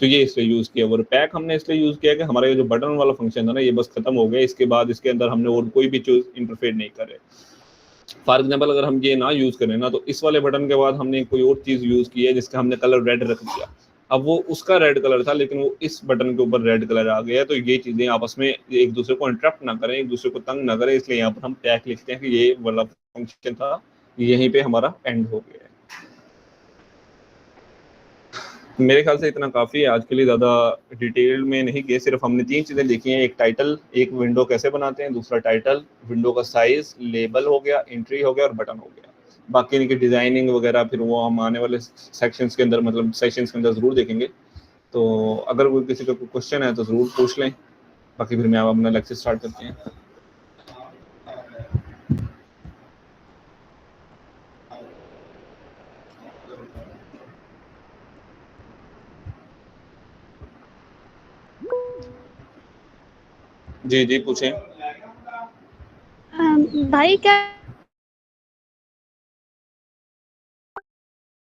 तो ये इसलिए यूज़ किया। और पैक हमने इसलिए यूज़ किया कि हमारा ये जो बटन वाला फंक्शन था ना, ये बस खत्म हो गया। इसके बाद इसके अंदर हमने और कोई भी चीज़ इंटरफेयर नहीं करे। फॉर एग्जाम्पल अगर हम ये ना यूज़ करें ना, तो इस वाले बटन के बाद हमने कोई और चीज़ यूज़ की है जिसका हमने कलर रेड रख दिया। अब वो उसका रेड कलर था, लेकिन वो इस बटन के ऊपर रेड कलर आ गया। तो ये चीज़ें आपस में एक दूसरे को इंटरप्ट ना करें, एक दूसरे को तंग ना करें, इसलिए यहाँ पर हम टैग लिखते हैं कि ये वाला फंक्शन था, यहीं पे हमारा एंड हो गया है। मेरे ख्याल से इतना काफ़ी है आज के लिए, ज़्यादा डिटेल में नहीं गए। सिर्फ हमने 3 चीज़ें देखी हैं, एक टाइटल, एक विंडो कैसे बनाते हैं, दूसरा टाइटल, विंडो का साइज़, लेबल हो गया, एंट्री हो गया और बटन हो गया। बाकी इनकी डिज़ाइनिंग वगैरह फिर वो हम आने वाले सेक्शंस के अंदर, मतलब सेशंस के अंदर ज़रूर देखेंगे। तो अगर कोई किसी का कोई क्वेश्चन है तो ज़रूर पूछ लें, बाकी फिर मैं अपना लेक्चर स्टार्ट करते हैं। जी जी पूछें।
भाई क्या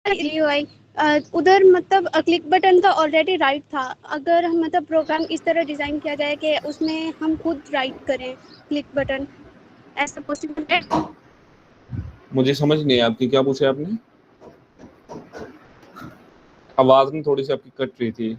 UI उधर मतलब क्लिक बटन तो ऑलरेडी राइट था। अगर हम मतलब प्रोग्राम इस तरह डिज़ाइन किया जाए कि उसमें हम खुद राइट करें क्लिक बटन, ऐसा पॉसिबल है?
मुझे समझ नहीं है आपकी, क्या पूछा आपने? आवाज़ में थोड़ी सी आपकी कट रही थी।